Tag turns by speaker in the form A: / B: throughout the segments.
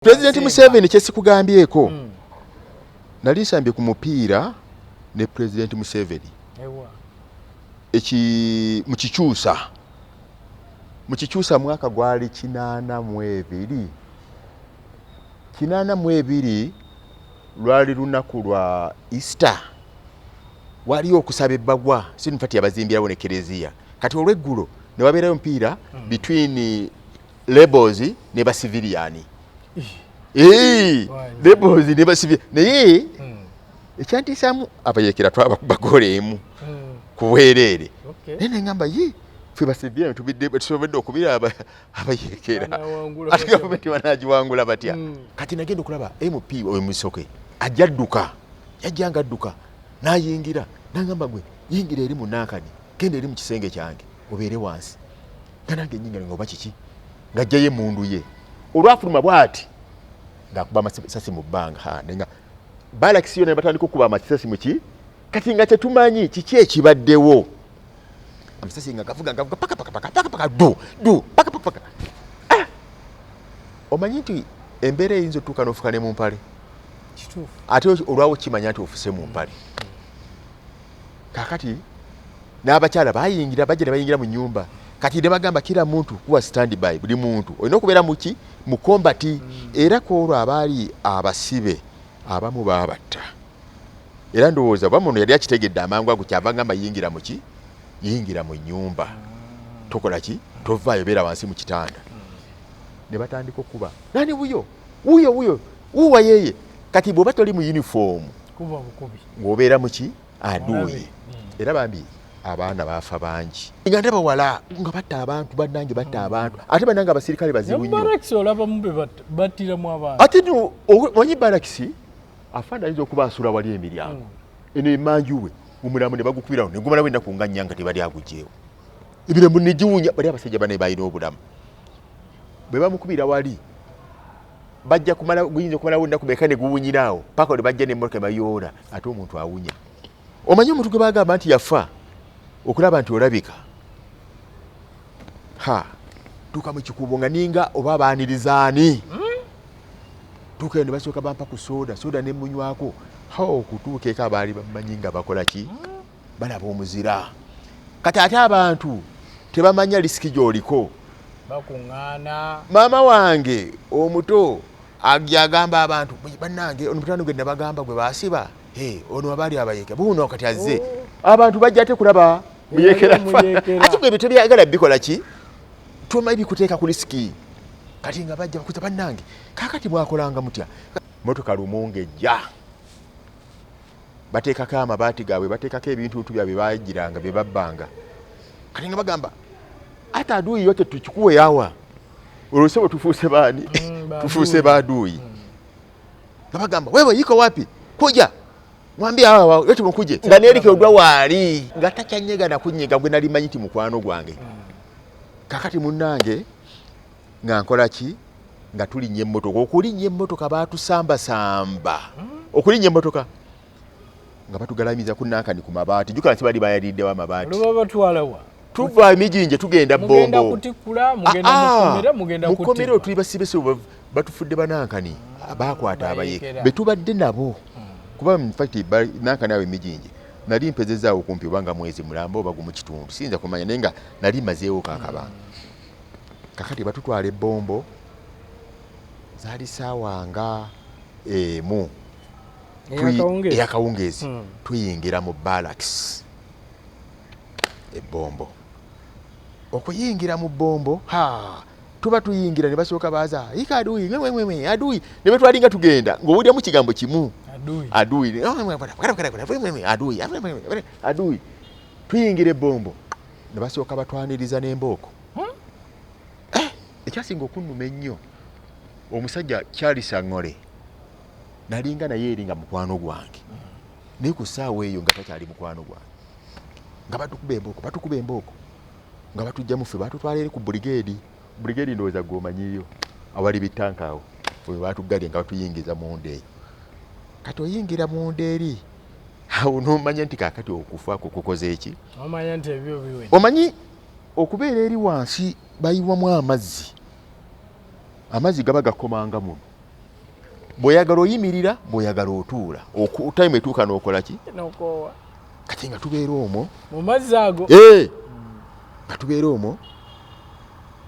A: President Museveni kyesikugambyeko nali nsambye ku mupiira ne President Museveni mukikyusa mwaka gwali 82 lwali lunaku lwa Easter waliyo okusaba ebbagwa sinfati abazimbirawo ne Kereziya kati olweggulo ne wabeerayo mupiira between rebels ne ba civilian rebels ne ba civilian naye ekyantiisaamu abayekera twabagole emu kuweerere nene ngamba ffe ba civilian tusobodde okubira abayekera ate gavumenti wanagiwangula batya kati nagenda okulaba MP omusoke yajjanga adduka nayingira nangamba gwe yingira eri mu Nankani genda eri mu kisenge kyange obeere wansi nange nyingira ngoba kiki ngajjayo emundu ye olwafuluma bwati ngakuba amasasi mu bbanga nenga balakisiyo ne batandika okuba amasasi muki kati nga tetumanyi kiki ekibaddewo amasasi nga gavuga paka du paka omanyi nti embeera eyinza otuuka n'ofuka ne mu mpale ate olwawo kimanya nti ofuse mu mpale kakati n'abakyala bayingira bajja ne bayingira mu nyumba kati ne bagamba kila muntu kuwa standby buli muntu olina okubeera muki mu kombati era kwolwo abaali abasibe abamu baabatta era ndowooza bamuno yali akitegedde amangu ago kyava ngamba yingira muki yingira mu nyumba tokola ki tovaayo beera wansi mu kitanda ne batandika okuba nani wuyo wuwa yeye kati bw'oba toli mu uniform
B: kuba bukubi
A: ng'obeera muki aduuyi era bambi abaana baafa bangi nga ndaba wala nga batta abantu bannange batta abantu ate bannange abasirikale bazibu nnyo
B: barakisi olabamu battiramu abantu
A: ate onyi barakisi afanda ayinza okuba asula wali emiryango eno emanjuwe omulamu ne bagukubirawo ne gumala wenda kunga nnyanga tebali agugyeewo ebiramu ne giwunya bali abasajja bane balina obulamu bwe bamukubira wali bajja guyinza okumalawo ennaku meka ne guwunyiraawo paka olwe bajja n'emmotoka ebayoola ate omuntu awunya omanyi omuntu gwe bagamba nti yafa okulaba nti olabika tuuka mu kikubo nga ninga oba baanirizaani tuuka eyo ne basooka bampa ku soda ne munywako okutuuka eka abaali bamanyi nga bakola ki balaba omuzira kati ate abantu tebamanya lisiki gy'oliko
B: bakuŋŋaana
A: maama wange omuto agamba abantu bannange ono mutano gwe nabagamba gwe baasiba ono abaali abayekera buuno kati azze abantu bajja ate kulaba muyekera ate gwe ebyo tebyagala bikola ki tumanyi bikuteeka ku lisiki kati nga bajja bakuza bannange kakati mwakolanga mutya motoka lumungejja bateekako amabaati gaabwe bateekako ebintuntu byabwe bajiranga bye babbanga kati nga bagamba ate aduuyi yote tukikuwe yawa olwose bwe tufuuse baani tufuuse baaduuyi nga bagamba wewe yiko wapi kuja mwambie hawa yote mukuje nga NRA ODWAR nga takyanyega na kunyega gwe nali manyi ti mukwano gwange kakati munnange nga nkola ki nga tulinnya emmotoka okulinnya emmotoka baatusamba okulinnya emmotoka nga batugalamiza ku Nankani ku mabaati jukala nti bali bayaliddewo amabaati tuva emijinje tugenda Bombo mukomero tuli basibese batufudde banankani bakwata abayeke betubadde nabo kuba mfati Nankani awe emijinje nali mpezezaawo kumpi obanga mwezi mulamba obagu mu kitundu siyinza kumanya naye nga nali mazeewo kakabanga kakati batutwala ebbombo zaali saawa nga emu eyakawungeezi tuyingira mu barracks ebbombo okuyingira mu bbombo tuba tuyingira ne basooka baaza ika aduuyi aduuyi ne betwalinga tugenda ng'owuliramu kigambo kimu aduuyi tuyingira ebbombo ne basooka batwaniriza n'embooko ekyasinga okunnuma ennyo omusajja Charles Aŋŋole nalinga naye eri nga mukwano gwange naye ku ssaawa eyo nga takyali mukwano gwange nga batukuba embooko nga batujjamu ffe batutwala eri ku brigade ndowooza gwomanyiyo awali bitanka awo we batuggalye nga batuyingiza munda eyo kati oyingira munda eri awo nomanya nti kakati okufa kukoze eki omanyi okubeera eri wansi bayiwamu amazzi gaba gakomanga muno bw'oyagala oyimirira bw'oyagala otuula time etuuka n'okola ki
B: n'okoowa
A: kati nga tubeera omwo
B: mu mazzi ago
A: nga tubeera omwo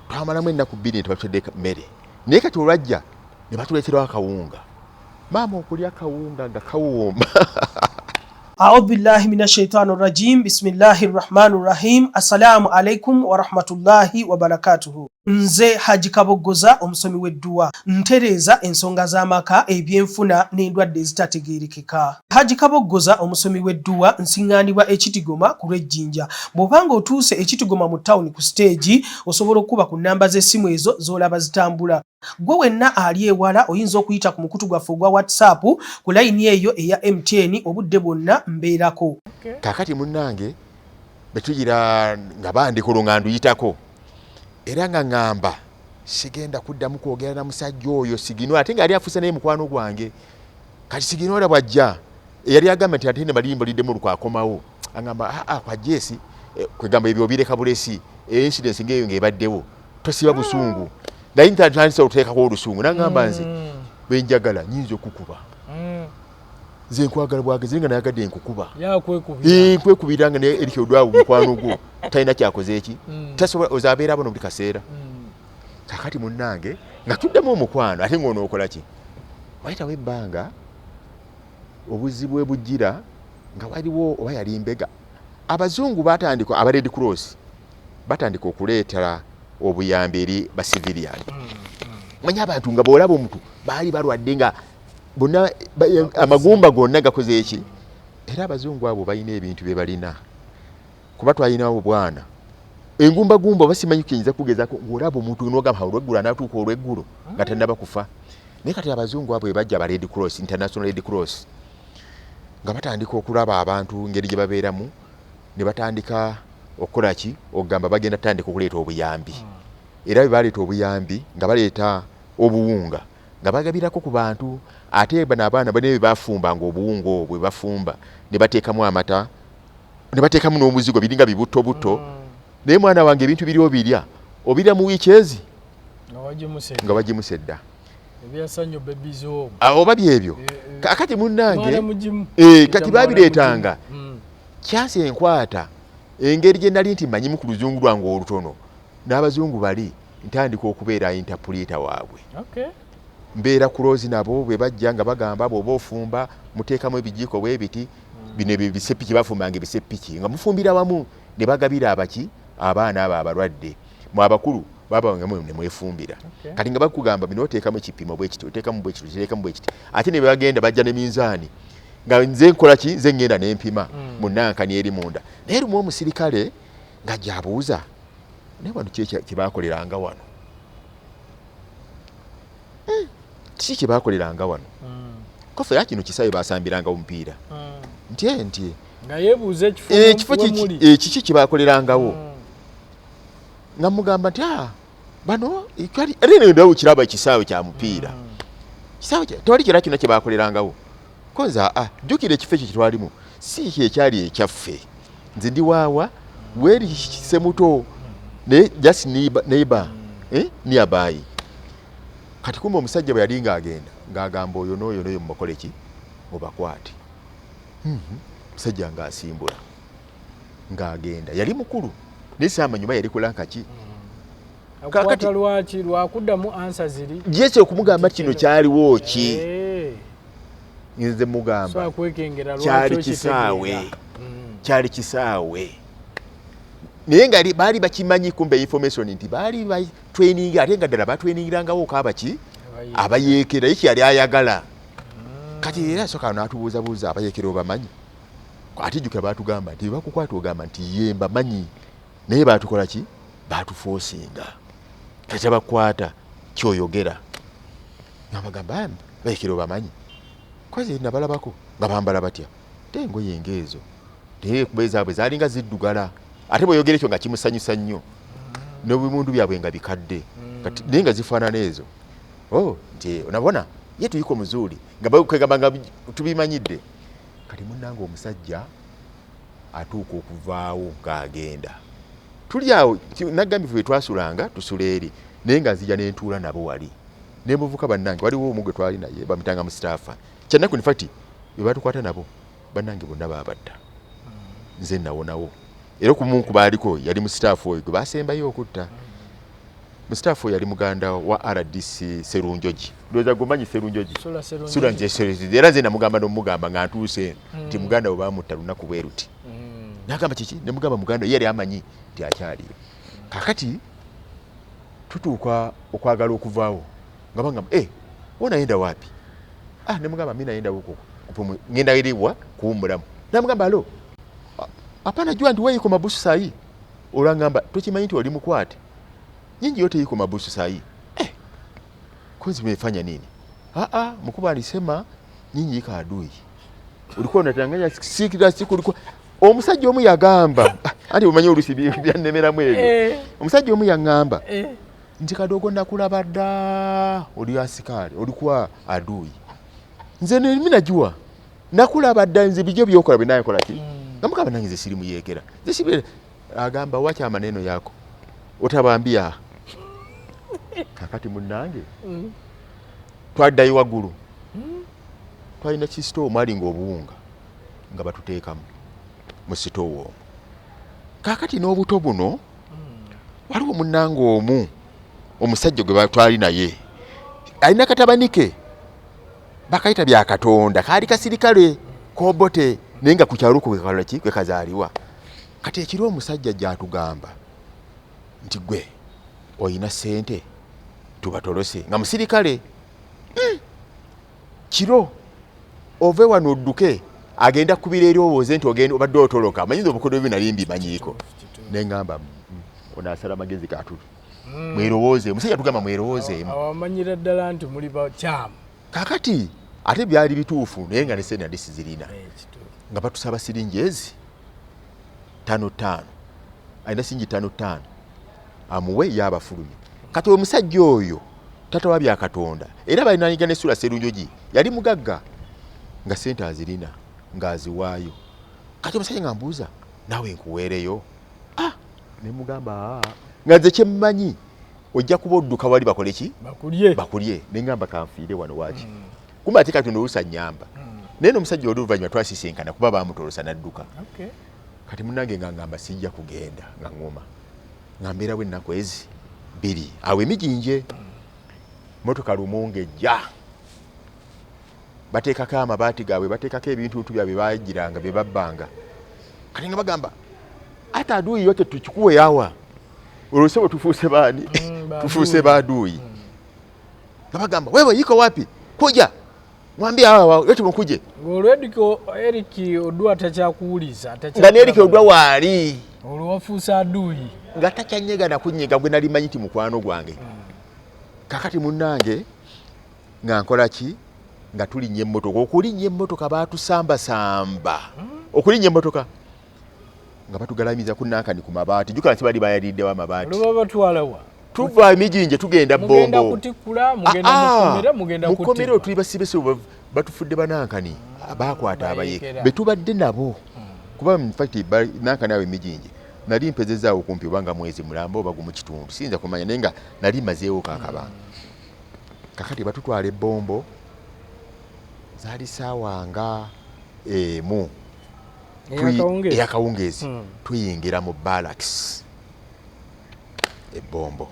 A: twamalamu ennaku 2 ne tebatudde mmere naye kati olwajja ne batuleeterawo akawunga maama okulya akawunga nga kawooma
C: A'udhu billahi minash shaitani rajim. Bismillahir rahmanir rahim. Assalamu alaikum wa rahmatullahi wa barakatuhu. Nze Haji Kabogoza omusomi w'edduwa ntereza ensonga z'amaka ebyenfuna n'endwadde ezitategeerekeka. Haji Kabogoza omusomi w'edduwa nsiŋŋaanibwa ekitigoma ku lw'ejjinja. Bw'obanga otuuse ekitigoma mu ttawuni ku stage osobola okuba ku nnamba z'essimu ezo z'olaba zitambula. Gwe wenna ali ewala oyinza okuyita ku mukutu gwaffe ogwa WhatsApp ku layini eyo eya MTN obudde bwonna mbeerako.
A: Kaakati munnange betugira nga bandikolo nga nduyitako era nga ngamba sigenda kuddamu kwogera na musajja oyo Sigino ate nga ali afuuse naye mukwano gwange kati Sigino ola bwajja eyali agamba nti ate ne balimbo liddemu lukwakomawo agamba kwa Jesi kwegamba ebyo bireka bulesi incidence ngeyo ng'ebaddewo tosiba busungu naye ntandise okuteekako olusungu nagamba nze benjagala nyinza okukuba nze nkwagala bwagezi nga nayagadde nkukuba nkwekubira nga ne ERIC ODWAR mukwano gwo talina kyakoze eki tasobola ozabeera abono buli kaseera kakati munnange nga tuddemu omukwano ate ng'onookola ki wayitawo ebbanga obuzibu ebujjira nga waliwo oba yali mbega abazungu batandika aba Red Cross batandika okuleetera obuyambi eri ba civilian manya abantu nga boolaba omuntu baali balwadde nga bonna amagumba gonna gakoze eki era abazungu abo balina ebintu bye balina kuba twalinawo bwana engumbagumba basimanyi kuyinza kugezaako ng'olaba omuntu n'ogamba olweggulo anaatuuka olweggulo nga tannaba kufa naye kati abazungu abo bwe bajja aba Red Cross International Red Cross nga batandika okulaba abantu ngeri gye babeeramu ne batandika okukola ki okugamba bagenda tandika okuleeta obuyambi era bwe baleeta obuyambi nga baleeta obuwunga nga bagabirako ku bantu ate bano abaana bane bafumba nga obuwunga obwe bafumba ne bateekamu amata ne bateekamu n'omuzigo biringa bibuto buto naye mwana wange ebintu biri obirya obirya mu wiiki ezi nga wagimusa edda oba byebyo kakati munnange kati babireetanga kyase enkwata engeri gye nali nti manyimu ku luzungu lwange olutono n'abazungu bali ntandika okubeera interpreter waabwe mbeera kulozi nabo bwe bajja nga bagamba bw'oba ofumba muteekamu ebijiiko bwebiti bino ebisepiki bafumbanga ebisepiki nga mufumbira wamu ne bagabira abaki abaana abo abalwadde mu abakulu babangamu ne mwefumbira kati nga bakugamba bino oteekamu ekipimo bwekiti oteekamu bwekiti oteekamu bwekiti ate ne bagenda bajja ne minzaani nga nze nkola ki nze ngenda n'empima mu nankani eri munda naye lumu omusirikale nga gyabuuza naye wano kye baakoleranga wano kiki kye baakoleranga wano kofe ya kino kisaawe baasambiranga omupiira nti
B: nga yeebuuza
A: ekifo kiki kye baakolerangawo nga mugamba nti bano ate nendawo kiraba ekisaawe kya mupiira kisaawe tewali kira kyonna kye baakolerangawo koza jjukira ekifo ekyo kitwalimu si kyekyali ekyaffe nze ndi waawa weri semuto ne just neighbor nearby kati kumbe omusajja bwe yali ng'agenda ng'agamba oyo n'oyo mumukole ki mubakwate musajja ng'asimbula ng'agenda yali mukulu naye saamanyuma yali kulanga ki
B: akwata lwaki lwakuddamu ansa ziri
A: jese okumugamba kino kyaliwo ki nze mugamba kyali kisaawe naye nga baali bakimanyi kumbe information nti baali training ate nga ddala batwainingirangawo kabaki abayeekera iki yali ayagala kati era soka n'atubuuzabuuza abayeekera obamanyi ate jjukira baatugamba nti bakukwata ogamba nti ye mbamanyi naye baatukola ki baatufoosinga tetabakwata kyoyogera nabagamba bayeekera obamanyi kwaze nabalabako nga bambala batya te engoye engeezo naye kubeezaabwe zaalinga ziddugala ate bweyogera ekyo nga kimusanyusa nnyo n'obimundu byabwe nga bikadde naye nga zifaanana ezo nti onabona ye tuyiko muzuuli nga bakwegamba nga tubimanyidde kati munnanga omusajja atuuka okuvaawo ng'agenda tuli awo nagambye ffe twasuulanga tusula eri naye nga nzija n'entuula nabo wali ne muvuka bannange waliwo omugwe twali naye bamutanga mu staffa kyannaku in fact bwe batukwata nabo bannange bonna baabadda nze nawonawo era ku munku baaliko yali mu staffa oyo gwe baasembayo okutta mu staffa oyo yali muganda wa RDC Serunjoji ndowooza gomanyi Serunjoji sula nze era nze namugamba n'omugamba nga ntuuse nti muganda we baamutta lunaku bwe ruti n'agamba kiki ne mugamba muganda yali amanyi nti akyali kakati tutuuka okwagala okuvaawo nga bangamba wona yenda wapi ne mugamba mimi naenda huko ngenda iliwa kuumulamu namugamba alo hapana jua ndi wewe iko mabusu sahi olangamba tukimanyi nti oli mukwate nyinyi yote iko mabusu sahi kwanza umefanya nini mkubwa alisema nyinyi ika adui ulikuwa unatanganya kila siku ulikuwa omusajja omu yagamba andi umanyi olusi byannemera mwebyo omusajja omu yangamba nti Kadogo nakulaba dda oli asikale olikuwa adui nze mimi najua nakulaba dda nze bijjo byokola binaye kola ki namukaba nange nze siri muyekera nze sibere agamba wacha maneno yako otabambia kakati munnange twaddayo waggulu twalina kisitoo mwali ng'obuwunga nga batuteekamu mu sitoo omwo kakati n'obuto buno waliwo munnange omu omusajja gwe batwali naye alina katabanike bakayita bya Katonda kaali kasirikale kobote naye nga ku kyalo kwe kazaaliwa kati ekiro omusajja gy'atugamba nti gwe oyina ssente tubatolose nga musirikale kiro ove wano odduke agenda kubira eri obooze nti ogenda obadde otoloka amanyiza obukodyo byo nali mbimanyiiko ne ngamba onaasala magezi gaatuli mwerowooze omusajja tugamba mwerowoozeemu
B: awamanyira ddala nti muli bakyamu
A: kakati ate byali bituufu naye nga ne sente nali sizirina nga batusaba siringi ezi 5 alina siringi 5 amuwe y'abafulumye kati omusajja oyo tata wa bya Katonda era balinaanyiga ne Sula Serunjoji yali mugagga nga sente azirina ng'aziwaayo kati omusajja nga mbuuza naawe nkuweereyo ne mugamba nga nze kye mmanyi ojja kuba odduka wali bakole ki bakulye ne ngamba kanfiire wano waaki kumbe ate Katonda oluusa nnyamba naye n'omusajja oluvannyuma twasisinkana kuba baamutolosa n'adduka kati munnange nga ngamba sijja kugenda nga ngoma nga mbeerawo ennaku ezi 2 awo emijinje motoka lumongejja bateekako amabaati gaabwe bateekako ebintuntu byabwe baagiranga bye babbanga kati nga bagamba ate aduuyi yote tukikuwe yawa olwosebo tufuuse baani tufuuse baaduuyi nga bagamba wewe yiko wapi kuja mwambie hawa yote mukuje
B: ng'olwediko ERIC ODWAR takyakuwuliza
A: nga ne ERIC ODWAR waali
B: olwafuusa aduuyi
A: nga takyanyega na kunyega gwe nali manyi ti mukwano gwange kakati munnange nga nkola ki nga tulinnya emmotoka okulinnya emmotoka baatusambasamba okulinnya emmotoka nga batugalamiza ku nankani ku mabaati jukala nti bali bayaliddewo amabaati
B: olwo batwalawa
A: tuva emijinje tugenda Bombo
B: mugenda kutikula mugenda
A: mukomera tuli basibese batufudde banankani baakwata abayeke betubadde nabo kuba in fact nankani awo emijinje nali mpezezaawo kumpi obanga mwezi mulamba oba gumu kitundu siyinza kumanya naye nga nali mazeewo kakabanga kakati batutwala Bombo zaali saawa nga emu eyakawungeezi tuyingira mu barracks Bombo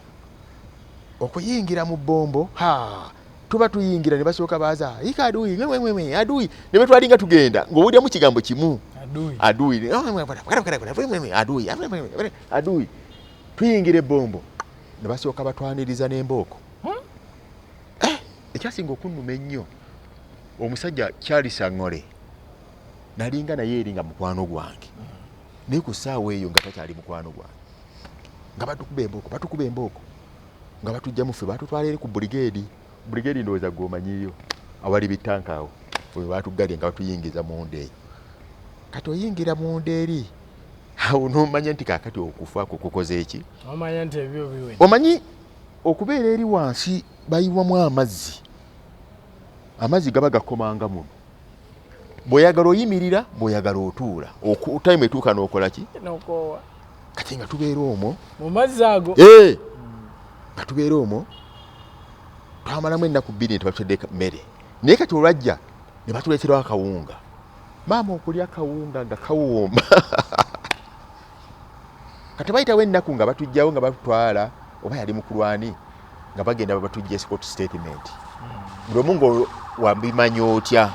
A: okuyingira mu Bombo tuba tuyingira ne basooka baaza ika aduuyi aduuyi ne betwalinga tugenda ng'owuliramu kigambo kimu aduuyi aduuyi tuyingira Bombo ne basooka batwaniriza n'embooko ekyasinga okunnuma ennyo omusajja Charles Angole nalinga naye eringa mukwano gwange naye ku ssaawa eyo nga takyali mukwano gwange nga batukuba embooko nga batujja mufe batutwala eri ku brigade ndowooza gwomanyiyo awali bitanka awo we batugalie nga batuyingiza munda eyo kati oyingira munda eri awo nomanya nti kakati okufa kukoze eki
B: omanya nti ebyo biwe
A: omanyi okubeera eri wansi bayiwamu amazzi gaba gakomanga muno bw'oyagala oyimirira bw'oyagala otuula time etuuka n'okola ki
B: n'okoowa
A: kati nga tubeera omwo
B: mu mazzi ago
A: nga tubeera omwo twamalamu ennaku 2 ne tubatudde mmere naye kati olwajja ne batuleetera akawunga maama okulya akawunga nga kawooma kati bayitawo ennaku nga batujjawo nga batutwala oba yali mukulwani nga bagenda babatujja escort statement buli omu nga wabimanya otya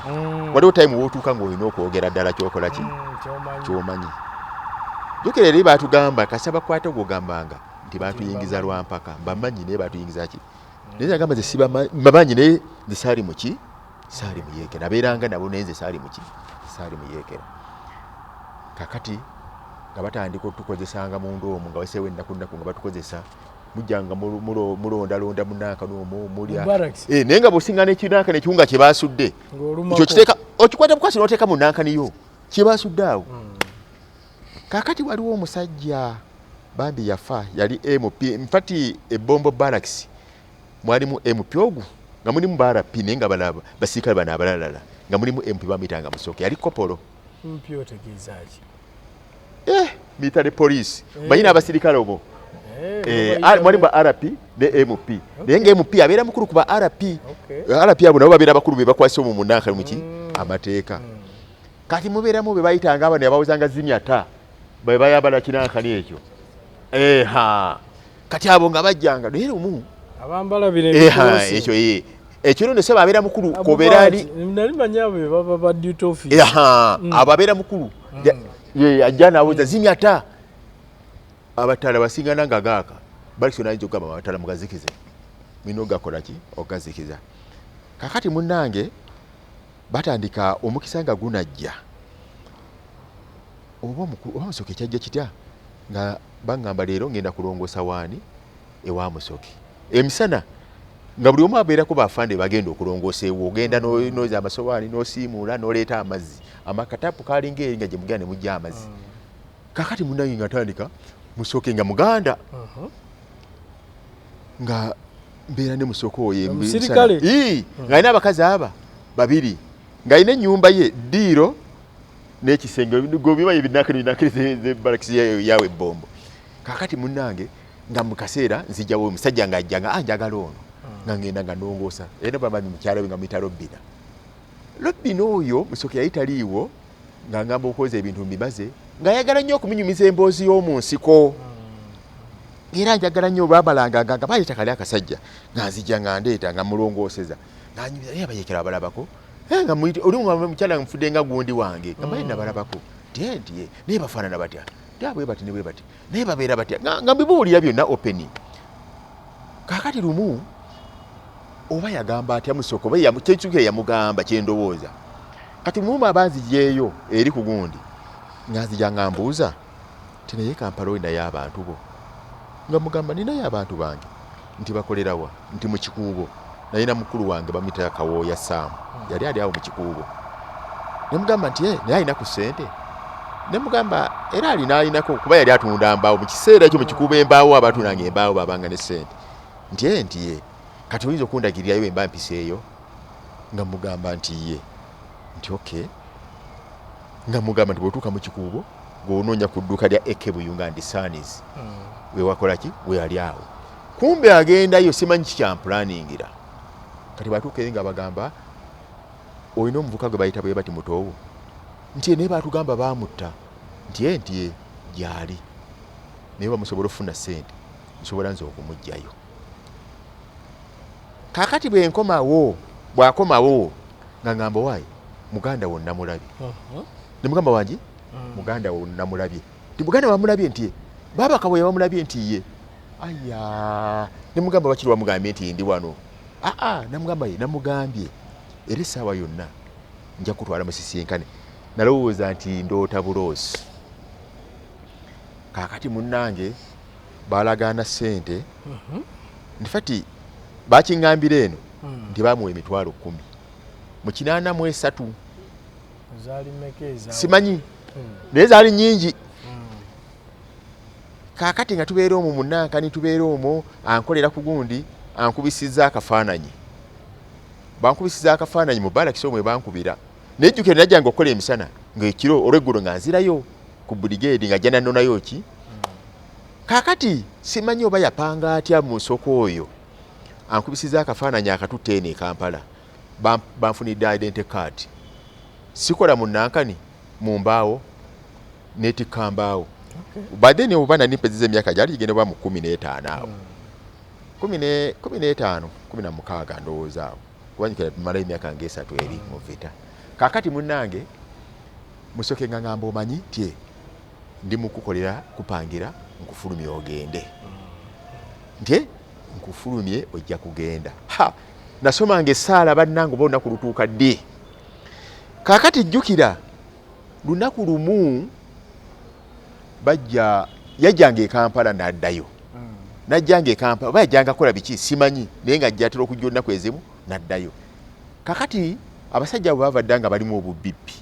A: waliwo time wootuuka ng'olina okwogera ddala kyokola ki kyomanyi jjukira eri baatugamba kasi abakwate ogwogambanga nti baatuyingiza lwampaka bamanyi naye baatuyingiza ki naye nagamba ze sibamanyi naye nze saali muki saali muyeekera abeeranga nabo naye nze saali muki saali muyeekera kakati nga batandika otukozesanga mundu omwo nga waseewo ennaku nga batukozesa mujjanga mulondalonda munanka n'omwo mulya naye nga bw'osingana ekinanka nekiwunga kye baasudde ekyo kiteeka okikwata bukwasi n'oteeka mu nankaniyo kye baasudde awo kakati waliwo omusajja bambi yafa yali MP mfati ebombo barracks mwalimu MP ogu nga mulimu BRP naye nga balaba basirikale bano abalalala nga mulimu MP bamuyitanga Musoke yali kopolo
B: MP otegeezaki
A: military police manyina abasirikale obo mwalimu ba RP ne MP naye nga MP abeera mukulu kuba RP abo nabo babeera bakulu be bakwasa omu munanka muki amateeka kati mubeeramu be bayitanga abano abawuzanga zimyata bwe bayabala kinankani ekyo kati abo nga bajjanga naye lumu
B: abambala bire
A: ekyo ekiro ne seba abeera mukulu kobeera ali
B: nali manyabe baba ba duty office
A: abo abeera mukulu ajja nawuza zimyata abatala basingana nga gaaka balisona njo gamba abatala mugazikize mino gakola ki ogazikiza kakati munnange batandika omukisa nga gunajja oba Musoke kyajja kitya nga bangamba leero ngenda kulongosa waani ewa Musoke emisana nga buli omu abeerako bafande bagenda okulongosa ewo ogenda noza amasowaani nosiimuula noleeta amazzi amakatapu kalinga eri nga gye mugenda ne mujja amazzi kakati munnange nga tandika Musoke nga muganda nga mbeera ne Musoke oyo nga alina abakazi aba babiri nga alina ennyumba ye ddiiro n'ekisenge gobimanyi binakiri barakisi yawe ebbombo kakati munnange nga mu kaseera nzijjawo omusajja nga ajja nga njagala ono nga ngenda nga nongoosa era bamanyi mukyala we nga muyita Lobbina oyo Musoke yali taliiwo nga ngamba okwoza ebintu mbibaze ng'ayagala nnyo okumunyumiza emboozi y'omu nsiko era njagala nnyo baabalanga nga baleeta kali akasajja nga nzijja nga ndeeta nga mulongooseza nga nyumiza naye abayeekera abalabako nga oli mukyala nga mufudde nga gundi wange nga mbaye nabalabako ntiye naye bafaanana batya bwe bati ne bwe bati naye babeera batya nga mbibuulira byonna openi kakati lumu oba yagamba atya Musoke oba kyekyukire yamugamba kyendowooza kati lumu abanzijeeyo eri ku gundi nga nzija nga mbuuza nti naye Kampala oli naye abantu bo nga mugamba ninayo abantu bange nti bakolerawa nti mu kikuubo naye na mukulu wange bamuyita Kawooya Sam yali ali awo mu kikuubo ne mugamba nti naye alina ku ssente ne mugamba era alinako kuba yali atunda mbaawo mu kiseera ekyo mu kikuubo embaawo abatundanga embaawo babanga ne ssente nti kati oyinza okundagirirayo emba mpiseeyo nga mugamba nti nti okay nga mugamba nti bw'otuuka mu kikuubo ng'onoonya ku dduuka lya Ekebuyu nga ndi Sanis we wakola ki we ali awo kumbe agendayo simanyi kikyampulaningira kati batuuka eri nga bagamba olina omuvuka gwe bayita bwe bati mutoowo nti naye batugamba baamutta nti gyali naye bamusobola okufuna ssente nsobola nze okumugjayo kakati bw'akomawo nga ngamba waayi muganda wo namulabye ne mugamba wange muganda wo namulabye nti muganda wamulabye nti baba Kabuye wamulabye nti ye aya ne mugamba bakiri wamugambye nti ndi wano namugamba ye namugambye era essaawa yonna nja kutwala musisinkane nalowooza nti ndoota buloosi kakati munnange balagaana ssente nfati bakiŋŋambira eno nti bamuwa emitwalo 10 mu 83 simanyi naye zaali nnyingi kakati nga tubeera omwo munnankani tubeera omwo ankolera ku gundi ankubisizza akafaananyi bankubisizza akafaananyi mu barakisi omwe bankubira nejjukira najjanga okukola emisana ng'ekiro olw'eggulo nga nzirayo ku brigade nga jana nnonayo ki kakati simanyi oba yapanga atya mu nsoko oyo ankubisiza akafaananyi akatutte eno e Kampala banfunidde identity card sikola mu Nankani mu mbaawo neetikka mbaawo badde ne oba nanimpeziza emyaka gyali gigendebwa mu 15 awo 15 16 ndowooza awo kubanyikira tumalayo emyaka ng'esatu eri mu vita kaakati munnange musooke nga ngamba omanyi nti ndi mukukolera kupangira nkufulumye ogende nti nkufulumye ojja kugenda nasomanga essaala bannange olunaku lutuuka ddi kaakati jjukira lunaku lumu yajjanga e Kampala n'addayo najjanga e Kampala oba yajjanga kola biki simanyi naye nga ajjatera okujja olunaku ezimu n'addayo kakati abasajja abo bavadde nga balimu obubbipi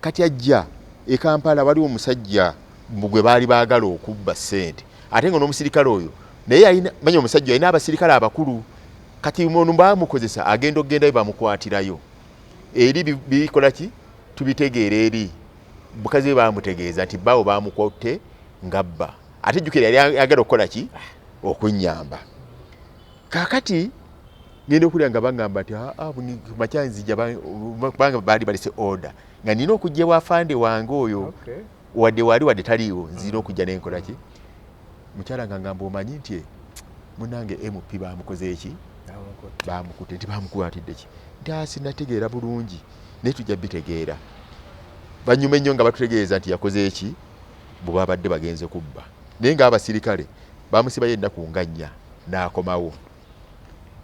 A: kati ajja e Kampala waliwo omusajja gwe baali baagala okubba ssente ate nga n'omusirikale oyo naye manya omusajja alina abasirikale abakulu kati ono bamukozesa agenda okugendayo bamukwatirayo eri bikola ki tubitegeera eri bukazi we bamutegeeza nti bawo bamukotte ngabba ate jjukira yali agala okukola ki okunnyamba kaakati ngenda okulya nga bagamba nti makyanzija kubanga baali balese order nga nina okujja wafande wange oyo wadde wali taliiwo nzina okujja nenkola ki mukyala nga ngamba omanyi nti munange MP bamukoze eki bamukutte nti bamukwatidde ki nti sinategeera bulungi naye tujja bitegeera banyuma ennyo nga batutegeeza nti yakoze eki bwe babadde bagenze kubba naye ng'abasirikale bamusibayo ennaku nga 4 n'akomawo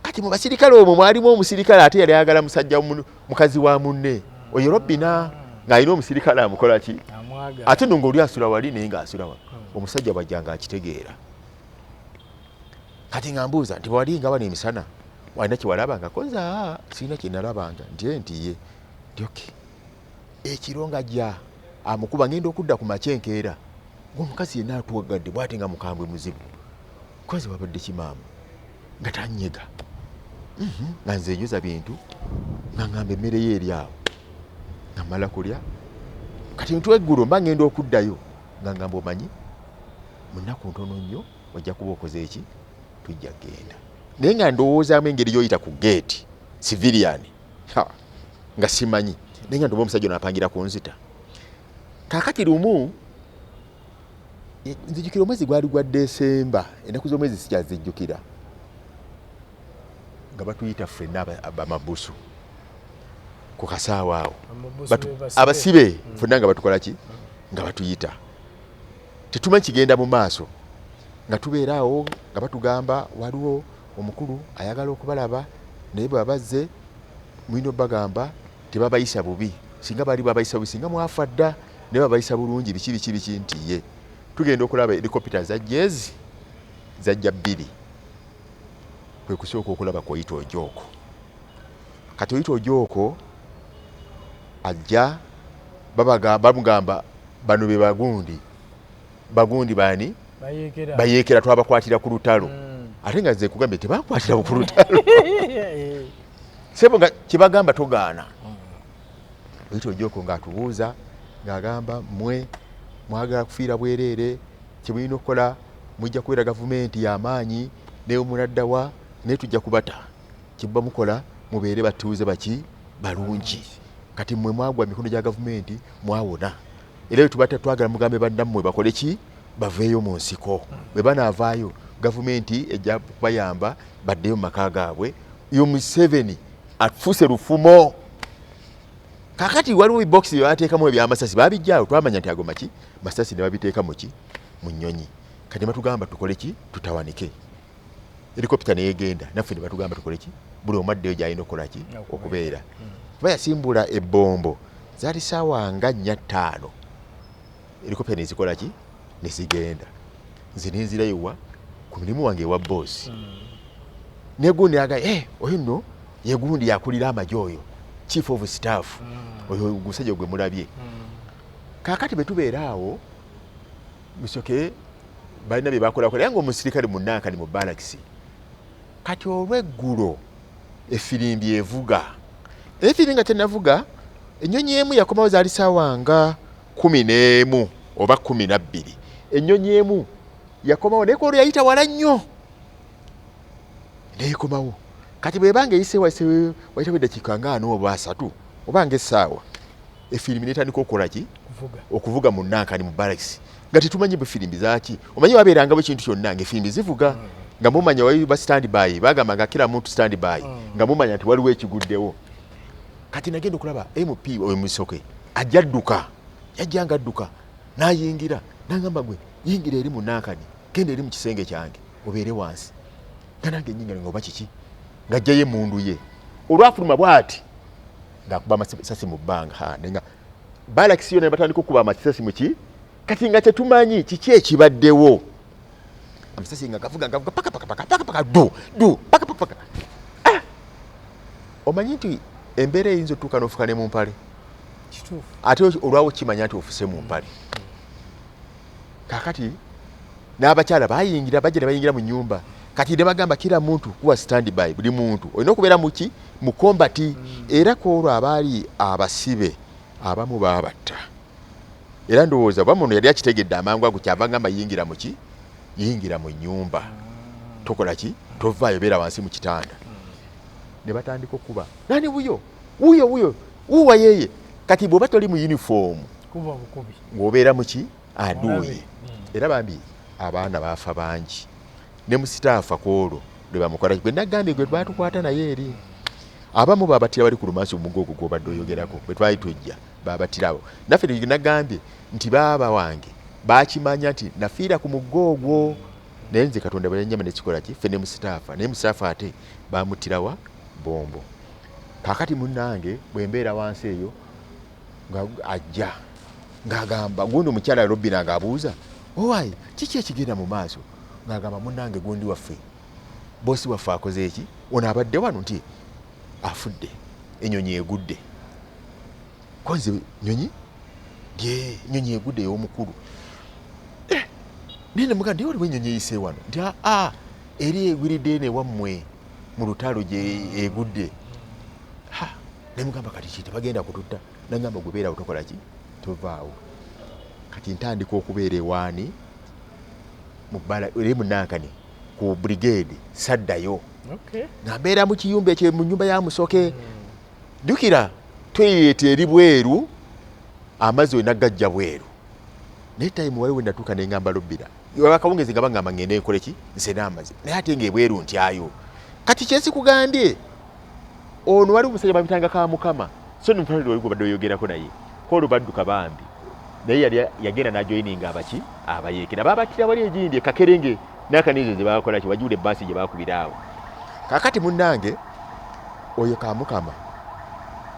A: kati mu basirikale omwo mwalimu omusirikale ate yali ayagala musajja mukazi wa munne oyo Robina ng'alina omusirikale amukola ki ate nno ng'oli asula wali naye ng'asula wali omusajja bwajjanga akitegeera kati nga mbuuza nti bwali nga bano emisana walina kyewalabanga koza sirina kyenalabanga ntiye nti oke ekiro nga jja amukuba ngenda okudda ku makyenkeera ng'omukazi yenna atuwagadde bw'ate nga mukambwe muzibu kozi wabadde kimaamu nga tanyega nga nze njoza bintu nga ngamba emmere ye eri awo nga mmala kulya kati ntw eggulo mba ngenda okuddayo nga ngamba omanyi munaku ntono nnyo ojja kuba okoze eki tujja genda naye nga ndowoozaamu engeri yoyita ku geeti civilian nga simanyi naye nga ndoba omusajja napangira ku nzita kaakati lumu nzijjukira omwezi gwali gwa Desemba ennaku z'omwezi sikyazijjukira nga batuyita ffenna abamabusu ku kasaawa awo abasibe ffenna nga batukola ki nga batuyita tetumanyi kigenda mu maaso nga tubeera awo nga batugamba waliwo omukulu ayagala okubalaba naye bwe babazze mulina bagamba tebabayisa bubi singa bali babayisa bubi singa mwafa dda naye babayisa bulungi biki nti ye tugenda okulaba helikopita zajjezi zajja 2 kwe kusooka okulaba ku Oyita Ojooko kati Oyita Ojooko ajja bamugamba bano be bagundi bani bayeekera twabakwatira ku Lutalo ate nga nze kugambye tebakwatira ku Lutalo sebo nga kibagamba togaana Oyita Ojooko ng'atubuuza ng'agamba mwagala kufiira bwereere kyemulina okukola mujja kubeera gavumenti y'amaanyi naye omunaddawa naye tujja kubata kiba mukola mubeere batuuze baki balungi kati mmwe mwagwa mikono gya gavumenti mwawona era tubata twagala mugambe bannammwe bakole ki baveeyo mu nsiko bwe banaavaayo gavumenti ejja kubayamba baddeyo mu maka gaabwe yo Museveni afuuse lufumo kakati waliwo box yateekamu ebyamasasi babijjaawo twamanya nti ago maki masasi ne babiteeka mu ki mu nnyonyi kati batugamba tukole ki tutawanike helikopita neegenda naffe ne batugamba tukole ki buli omaddeyo gyalina okukola ki okubeera kuba yasimbula ebbombo zaali ssaawa nga 4-5 helikopita nezikola ki nezigenda nze nenzirayowa ku mulimu wange ewa boosi negundi agaye oyo nno yegundi yakulira amagye oyo chief of staff oyo gusajja gwe mulabye kakati betubeera awo musoke balina bye bakola ngo omusirikale mu Nankani mu barracks kati olw'eggulo effirimbi evuga effirimbi nga tenavuga ennyonyi emu yakomawo zaali ssaawa nga 11 oba 12 ennyonyi emu yakomawo naye olwo yayita wala nnyo nekomawo kati bwebange yise waita bidakika ngano oba 3 obange essaawa efilimi netandika okolaki okuvuga mu nankani mu barracks ngati tumanyi bu filimi zaki omanyi waberanga bwe kintu kyonna nge filimi zivuga nga mumanya wayi ba stand by bagamba nga kila muntu stand by nga mumanya nti waliwo ekiguddewo kati nagenda okulaba MP owe musoke ajadduka yajjanga adduka nayingira nangamba gwe yingira eri mu nankani genda eri mu kisenge kyange obeere wansi nange nyinga ngoba kiki ngajjaye mundu ye olwafuluma bwati ngakuba amasasi mu bbanga ha nenga barracks yona batandika okuba amasasi muki kati nga tetumanyi kiki ekibaddewo amasasi nga gavuga paka du paka omanyi nti embeera eyinza otuuka n'ofuka ne mu mpale ate olwawo kimanya nti ofuse mu mpale kakati n'abakyala bayingira bajja ne bayingira mu nyumba kati ne bagamba kila muntu kuwa stand by buli muntu olina okubeera muki mu kombati era koolwo abaali abasibe abamu babatta era ndowooza bamuno yali akitegedde amangu ago kyava ngamba yingira muki yingira mu nyumba tokola ki tovaayo beera wansi mu kitanda ne batandika okuba nani wuyo uwa yeye kati bw'oba toli mu uniform
B: kuba bukubi
A: ng'obeera muki aduuye era bambi abaana baafa bangi ne musitaafa kwolwo lwe bamukola gwe nagambye gwe twatukwata naye eri abamu babatira bali ku lumansi omugogo gw'obadde oyogerako bwe twali tujja babatirawo naffe nagambye nti baaba wange bakimanya nti nafiira ku mugoogwo naye nze Katonda bwe yannyama ne kikola ki ffe ne musitaafa naye musitaafa ate bamutirawa bombo kakati munnange bwe mbeera wansi eyo nga ajja ng'agamba gundi omukyala Robina ng'abuuza owaayi kiki ekigenda mu maaso ng'agamba munnange gundi waffe bosi waffe akoze eki ono abadde wano nti afudde enyonyi egudde konze nyonyi nyonyi egudde y'omukulu nene muga ndi waliwo enyonyi eyise wano nti eri egwiridde newammwe mu Lutalo gye egudde ne mugamba kati kiti bagenda kututta nangamba gubeera utokola ki tovaawo kati ntandika okubeera ewaani eri mu nankani ku brigade saddayo nambeera mu kiyumba ekyo mu nyumba ya musoke jjukira toyireta eri bweru amazzi we nagajja bweru naye tayimu waliwo natuuka nengamba Lubira akawungezi nga bagamba ngende nkole ki nsena amazzi naye ate ngaebweru ntyayo kati kyesikugambye ono wali omusajja babitanga ka Mukama so nomufalire wali gwe badde oyogerako naye kolo badduka bambi naye yali yagenda najoyininga abaki abayekera babatira wali egindi ekakerenge nakanizo ze bakola ki wajule basi gye bakubiraawo kakati munnange oyo ka Mukama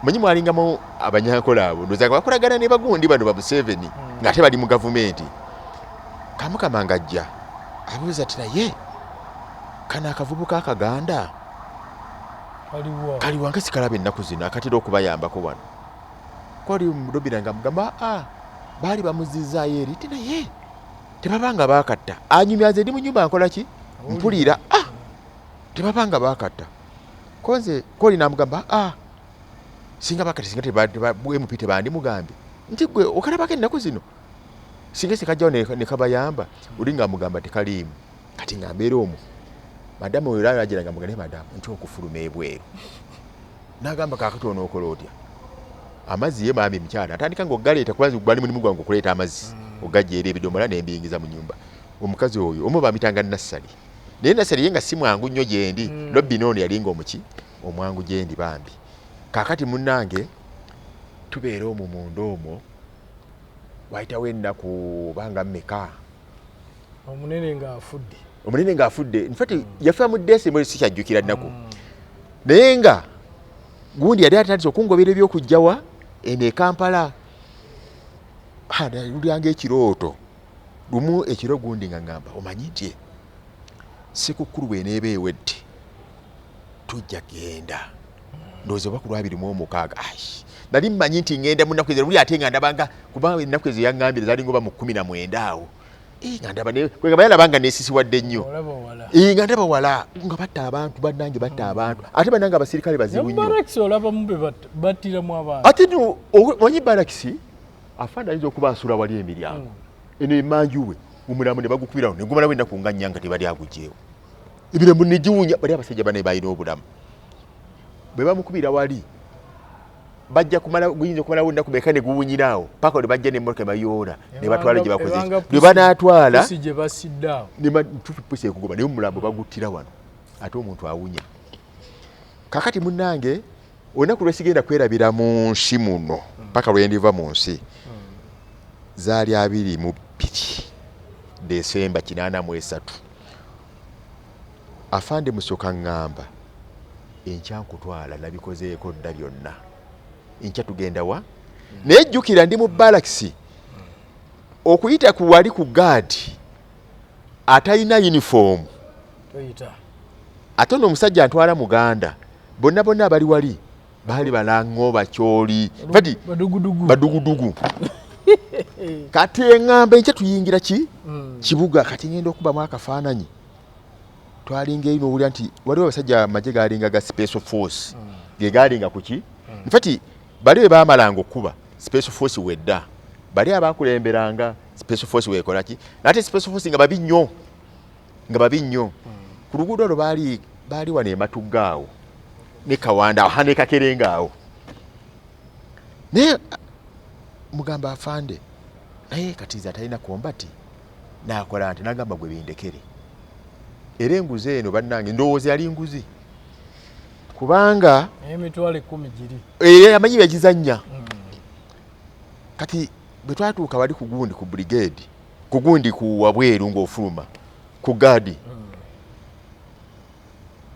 A: manyi mwalingamu abanyankola abo ndozaga bakolagana ne bagundi bano ba Museveni ngate bali mu gavumenti ka Mukama ngajja abuuza ati naye kana akavubuka akaganda kali wange sikalabe ennaku zino akatera okubayambako wano kwali Robina nga mugamba baali bamuzizaayo eri ti naye tebabanga bakatta anyumyaze eri mu nyumba nkola ki mpulira tebabanga bakatta konze koli namugamba singa bakati singa MP tebandi mugambe nti gwe okalabako ennaku zino singa sikajjawo ne kabayamba olinga mugamba tekaliimu kati nga mbeera omwo madamu oyo lagiranga mugane madamu nti okufuluma ebweru nagamba kakati onookola otya amazzi ye maami mukyala atandika ng'oggaleeta kubanza gwali mulimu gwange okuleeta amazzi ogajja era ebidomola nembiyingiza mu nyumba omukazi oyo omu bamitanga nassali naye nassali ye nga si mwangu nnyo gyendi Robina ono yalinga omuki omwangu gyendi bambi kakati munnange tubeera omwo munda omwo wayitawo ennaku banga mmeka
B: omunene ng'afudde
A: infati yafa mu Desemba sikyajjukira nnaku naye nga gundi yali atandise okungobera ebyokujjawa eno e Kampala lulyanga ekirooto lumu ekiro gundi nga ngamba omanyi nti Ssekukkulu bw'eneeba ewedde tujja genda ndowooza oba ku 26 nali mmanyi nti ngenda mu nnaku ezo luli ate nga ndabanga kubanga ennaku ezo yaŋŋambire zaali ngoba mu 19 awo nga ndaba kwegamba yalabanga neesisiwadde nnyo nga ndaba wala nga batta abantu bannange batta abantu ate bannange abasirikale bazibu nnyo ate omanyi barakisi afaana ayinza okuba asula wali emiryango eno emanjuwe omulamu ne bagukubirawo ne gumalawo ennaku nga nnya nga tebali agugyeewo ebiramu ne giwunya bali abasajja bane bayina obulamu bwe bamukubira wali bajja kumala guyinza kumala wonna kumeka ne guwunyiraawo paka ne bajja ne mmotoka bayoora ne batwala gye bakoze bwe banaatwala
B: gye basiddawo
A: ne pusi ekugoma naye omulambo baguttira wano ate omuntu awunya kakati munnange olunaku lwesigenda kwerabira mu nsi muno paka lwendiva mu nsi zaali 22 Desemba 83 afande Musoka ngamba enkyankutwala nabikozeeko dda byonna enkya tugenda wa nejjukira ndi mu balaxi okuyita ku wali ku gaadi atayina uniform ate ono omusajja antwala muganda bonna bonna abali wali baali balango bakyoli badugudugu kati eŋŋamba enkya tuyingira kibuga kati ngenda okubamu akafaananyi twalinga ino owulira nti waliwo abasajja amagye galinga ga special force ge galinga kuki nfati bali we baamalanga okuba special force wedda bali abakulemberanga special force wekola ki nate special force nga babi nnyo ku luguudo olwo baali wano ematuggaawo ne Kawanda awo ne Kakerenga awo naye mugamba afande naye katiza atalina kombati nakola nti nagamba gwe bindekere era enguzi eno bannange ndowooza yali nguzi kubanga
B: emitwalo 10 giri
A: amanyi yagizannya kati bwe twatuuka wali ku gundi ku brigade ku gundi ku wabweru ng'ofuluma ku gaadi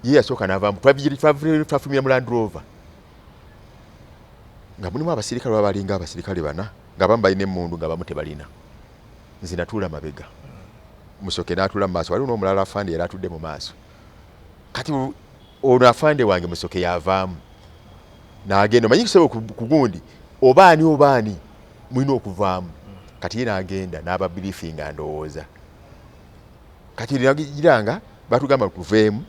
A: ye yasooka n'avaamu twafulumira mu Land Rover nga mulimu abasirikale babalinga abasirikale bana nga bamu balina emmundu nga bamu tebalina nze natuula mabega Musoke n'atuula mu maaso waliwo n'omulala afande yali atudde mu maaso kati ono afande wange Musoke yavaamu n'agenda omanyi kisebo ku gundi obaani mulina okuvaamu kati ye n'agenda n'ababirifinga ndowooza kati nagiranga batugamba tuveemu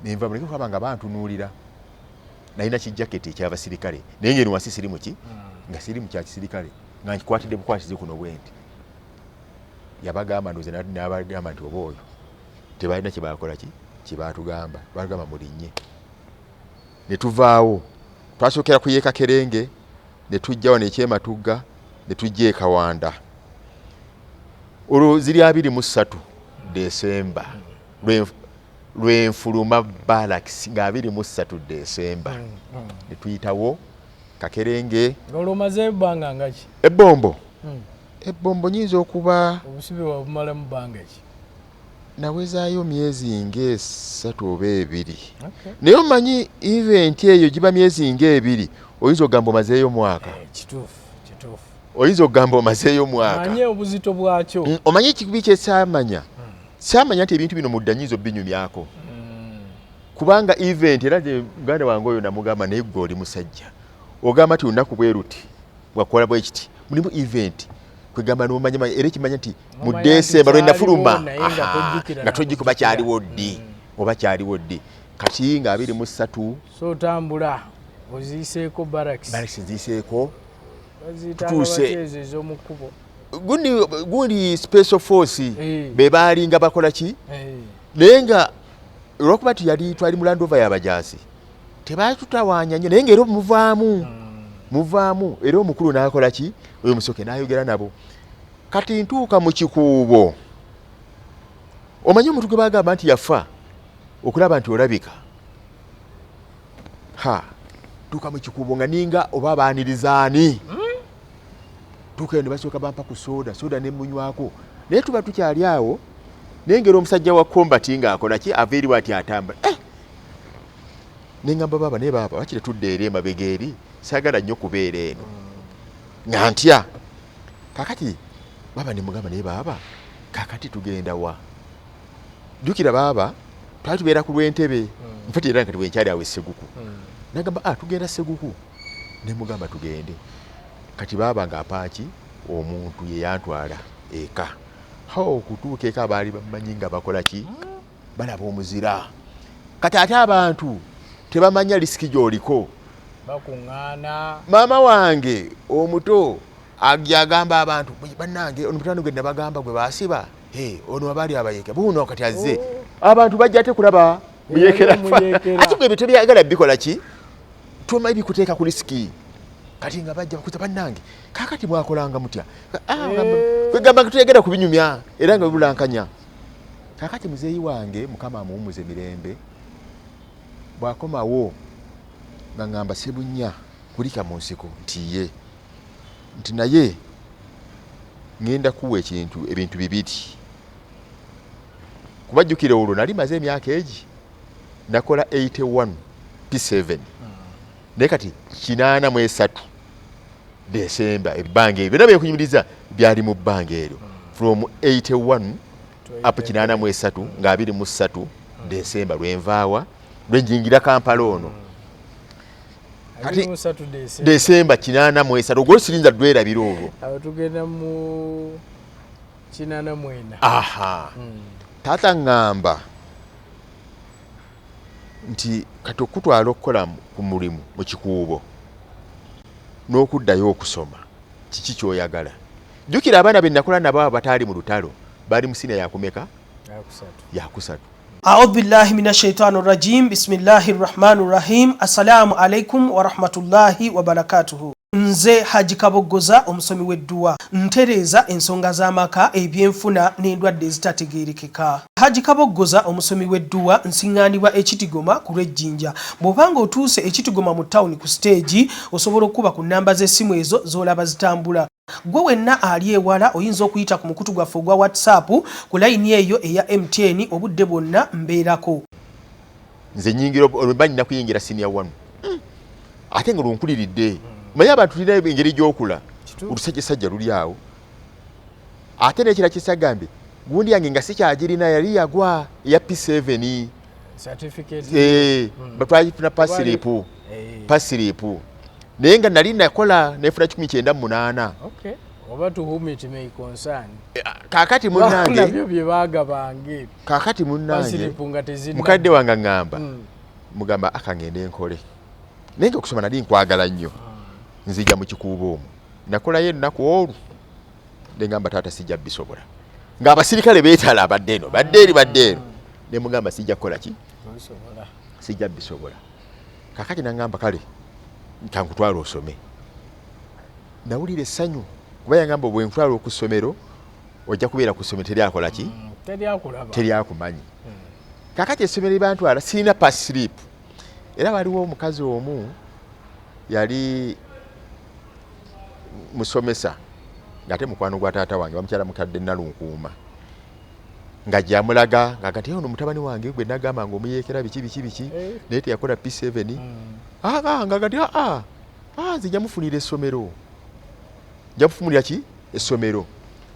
A: nenva muleke kwaba nga bantunuulira nalina kijaketi ekyabasirikale naye ngeno wansi sirimu ki nga sirimu kya kisirikale nga nkikwatidde bukwatizi kuno bwenti yabagamba ndoze n'abagamba nti oba oyo tebalina kyebakola ki kyebatugamba bagamba mulinnye ne tuvaawo twasookera ku Kakerenge ne tujja wano ekyematugga ne tujja e Kawanda olwo ziri 23 Desemba lwenfuluma balaxi nga 23 Desemba ne tuyitawo Kakerenge
B: olwo maze ebbanga ngaki
A: ebbombo nyinza okuba
B: obusibe wabumala mu bbanga ki
A: nawezaayo myezi nga 3 oba 2 naye omanyi event eyo giba myezi nga 2 oyinza ogamba omazeeyo mwaka
B: kituufu
A: oyinza ogamba omazeeyo mwaka
B: manye obuzito bwakyo
A: omanyi ekikubi kyesamanya samanya nti ebintu bino mudda nyinza obinyumyako kubanga event era gye muganda wange oyo namugamba naye gwe oli musajja ogamba nti olunaku bwe ruti bwakola bwe kiti mulimu event kwegamba nomanya era ekimanya nti mu Desemba lwe nafuluma nga tojjiko bakyaliwo ddi oba kyaliwo ddi kati nga 23
B: so otambula oziiseeko barracks
A: ziiseeko
B: tutuuse
A: gundi special force be baalinga bakola ki naye nga olwokuba twali mu Land Rover y'abajaasi tebaatutawaanya nnyo naye ngaera muvaamu era omukulu n'akola ki oyo Musoke n'ayogera nabo kati ntuuka mu kikuubo omanyi omuntu gwe bagamba nti yafa okulaba nti olabika tuuka mu kikuubo nga ninga oba baanirizaani tuuka eyo ne basooka bampa ku soda ne munywako naye tuba tukyali awo naye ngera omusajja wa kombati ng'akola ki ava eri bw'ati atambula ne ngamba baaba naye baaba wakire tudde eri emabega eri saagala nnyo kubeera eno nga ntya kakati baaba ne mugamba naye baaba kakati tugenda wa jjukira baaba twali tubeera ku lw'entebe nfati era nga tibwenkyali awo esseguku nagamba tugenda Sseguku ne mugamba tugende kati baaba ng'apaaki omuntu ye yantwala eka okutuuka eka baali bamanyi nga bakola ki balaba omuzira kati ate abantu tebamanya lisiki gy'oliko
B: bakuŋŋaana
A: maama wange omuto agamba abantu bannange ono mutano gwe nabagamba gwe baasiba ono abaali abayeka buuno kati azze abantu bajja ate kulaba muyekera ate bwe bityo byagala bikola ki tuma bikuteeka ku risiki kati nga bajja bakuza bannange kakati mwakolanga mutya kwegamba tuyagala kubinyumya era nga bibulankanya kakati muzeeyi wange mukama amuwumuze mirembe bwakomawo nga ngamba Sebunya kulika mu nsiko ntiye nti naye ngenda kuwa ebintu bibiri kubajjukira olwo nali maze emyaka egi nakola 81 P7 naye kati 83 Desemba ebbanga ebyo nabyo kunyumiriza byali mu bbanga eryo from 81 up 83 nga 23 Desemba lwenvaawa lwenjingira Kampala ono kati Desemba 83 ogwo sirinza dwerabira olwo
B: awo tugenda mu 84
A: aha tata ngamba nti kati okutwala okukola ku mulimu mu kikuubo n'okuddayo okusoma kiki kyoyagala jjukira abaana be nakola nabo bataali mu Lutalo bali mu siniya yakumeka yakusatu
C: أعوذ بالله من الشيطان الرجيم بسم الله الرحمن الرحيم السلام عليكم ورحمة الله وبركاته Nze Haji Kabogoza omusomi w'edduwa ntereza ensonga z'amaka ebyenfuna n'endwadde ezitategeerekeka. Haji Kabogoza omusomi w'edduwa nsiŋŋaanibwa Ekitigoma ku lw'Ejjinja. Bw'obanga otuuse Ekitigoma mu ttawuni ku siteegi osobola okuba ku nnamba z'essimu ezo z'olaba zitambula. Gwe wenna ali ewala oyinza okuyita ku mukutu gwaffe ogwa WhatsApp ku layini eyo eya MTN obudde bwonna mbeerako.
A: Nze nnyingira olw'embanyina kuyingira senior 1 ate nga lwonkuliridde manye abantu tulina engeri gy'okula olusajjasajja luli awo ate n'ekira kisagambe gundi yange nga sikyagirina yali yagwa eya P7 batwayifuna pasiripu naye nga nali nakola nefuna 1998
B: oba to whom it may concern
A: kakati munnange
B: nabyo bye baagabange
A: kakati munnange mukadde wange ngamba mugamba akangende enkole naye nga okusoma nali nkwagala nnyo nzija mu kikuubo omwo nakolayo ennaku olwo ngamba taata sijja bisobola ng'abasirikale beetala badde eno ne mugamba sijja kukola ki sijja bisobola kakati nangamba kale nkangutwala osome nawulira essanyu kuba yangamba bwe ntwala ku ssomero ojja kubeera ku ssomero teryakola ki teryakumanyi kakati essomero libantwala sirina pass slip era waliwo omukazi omu yali musomesa ngate mukwano gwa taata wange bamukyala mukadde Nalunkuuma nga gyamulaga nga kati ono mutabani wange gwe nagamba nga omuyekera biki naye teyakola P7 nga kati nzija mufunira essomero nja mufunira ki essomero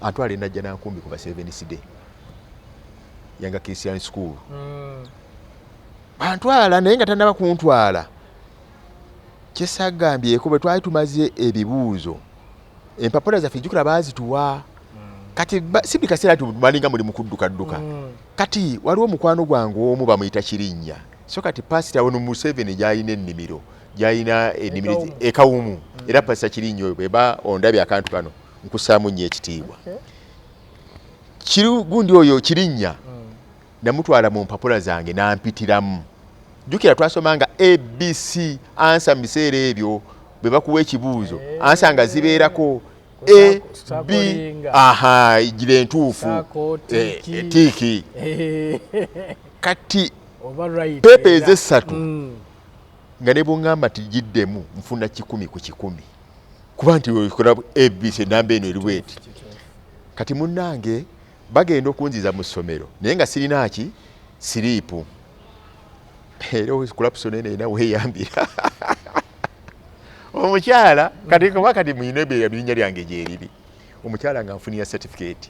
A: atwala najja nankumbi kuba 7 side yanga Christian school bantwala naye nga tannaba kuntwala kyesagambyeko bwe twali tumaze ebibuuzo empapula zaffe jjukira baazituwa kati si buli kaseera tumalinga muli mu kudduka kati waliwo mukwano gwange omu bamuyita Kirinnya so kati pasita ono Museveni gy'alina ennimiro ekawumu era pasita Kirinnya oyo bweba ondabye akantu kano nkussaamu nnyo ekitiibwa gundi oyo Kirinnya namutwala mu mpapula zange nampitiramu jjukira twasomanga ABC ansa mu biseera ebyo bwe bakuwa ekibuuzo ansa nga zibeerako A, B, gira entuufu tiiki kati pepa ez'essatu nga ne bw'oŋŋamba tigiddemu nfuna 10 ku 10 kuba nti okola ABC namba eno eriweti kati munnange bagenda okunziza mu ssomero naye nga sirina ki siriipu era okulapuso nene ena weeyambira omukyala kati kuba kati muyina ebirinnya lyange gyeriri omukyala nga nfunira certificate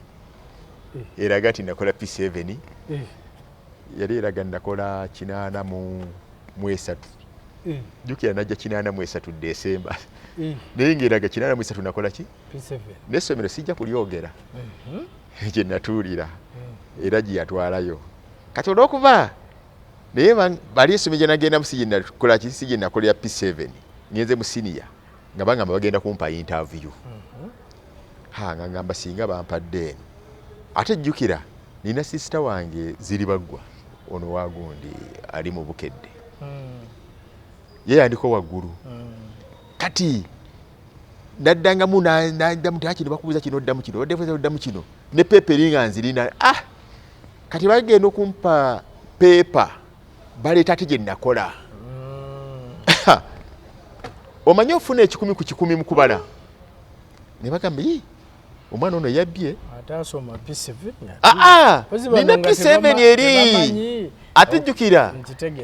A: eraga ti nakola P7 yali eraga nakola 83 jjukira najja 83 Desemba naye ng'eraga 83 nakola ki n'essomero sijja kulyogera gye natuulira era gye yatwalayo kati olw'okuba naye bali essomero gye nagendamu si gye nakolera P7 ngenze mu siniya nga bangamba bagenda kumpa interview nga ngamba singa bampadde eno ate jjukira nina sisita wange ziri baggwa ono wagundi ali mu bukedde ye yandiko waggulu kati naddangamu naddamu takino bakubuza kino oddamu kino oddamu kino ne pepa eringa nzirina kati bagenda okumpa pepa baleeta ate gye nakola omanye ofuna 10 ku 10 mu kubala ne bagamba omwana ono yabbye
B: atasoma P7
A: nina P7 eri atujjukira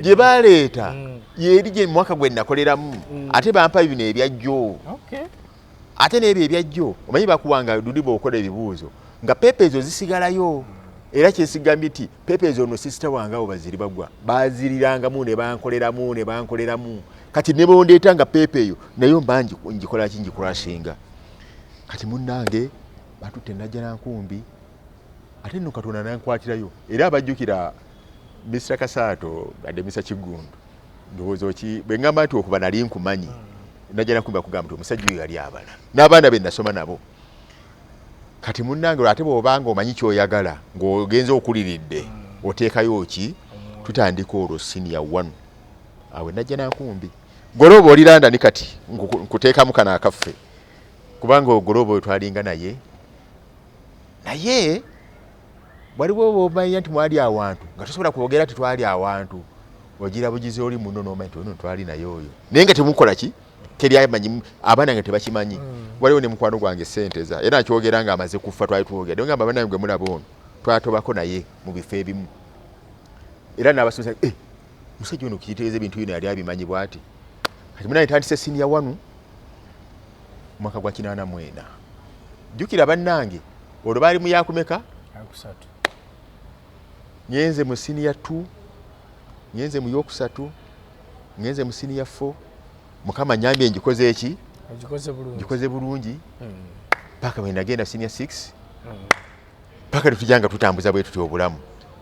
A: gye baleeta yeri gye mwaka gwe nakoleramu ate bampa bino ebyajjo ate n'ebyo ebyajjo omanyi bakuwanga dudiba okola ebibuuzo nga pepa ezo zisigalayo era kyesigambye nti pepa ezo ono sisita wange awo baziri bagwa bazirirangamu ne bankoleramu kati ne bondeeta nga pepa eyo nayo mba njikola ki njikurashinga kati munnange batutte najja nankumbi ate nno Katonda nankwatirayo era abajjukira Mr. Kasaato adde Mr. Kigundu ndowooza ki bwe ngamba nti okuba nali nkumanyi najja nankumbi akugamba nti omusajja oyo yali abala n'abaana be nasoma nabo kati munnange ate bw'obanga omanyi kyoyagala ng'ogenze okuliridde oteekayo ki tutandika olwo senior 1 awe najja nankumbi goloba oli London kati nkuteekamu kana akaffe kubanga goloba twalinga naye waliwo bw'omanya nti mwali awantu nga tosobola kwogera ti twali awantu ogira bugizi oli muno n'omanyi nti ono twali naye oyo naye nga temukola ki teri amanyi abaana nga tebakimanyi waliwo ne mukwano gwange Senteza era akyogera nga amaze kufa twali twogera naye ngamba abaana gwe mulaba ono twatobako naye mu bifo ebimu era n'abasomesa musajja ono kiyitegeeza ebintu bino yali abimanyi bw'ati kati munaye tandise senior 1 mwaka gwa 84 jjukira bannange olwo baali mu yakumeka nyenze mu senior 2 nyenze mu yokusatu nyenze mu senior 4 mukama nyambye njikoze eki njikoze bulungi paka bwe nagenda senior 6 paka tutujanga tutambuza bwe tuti obulamu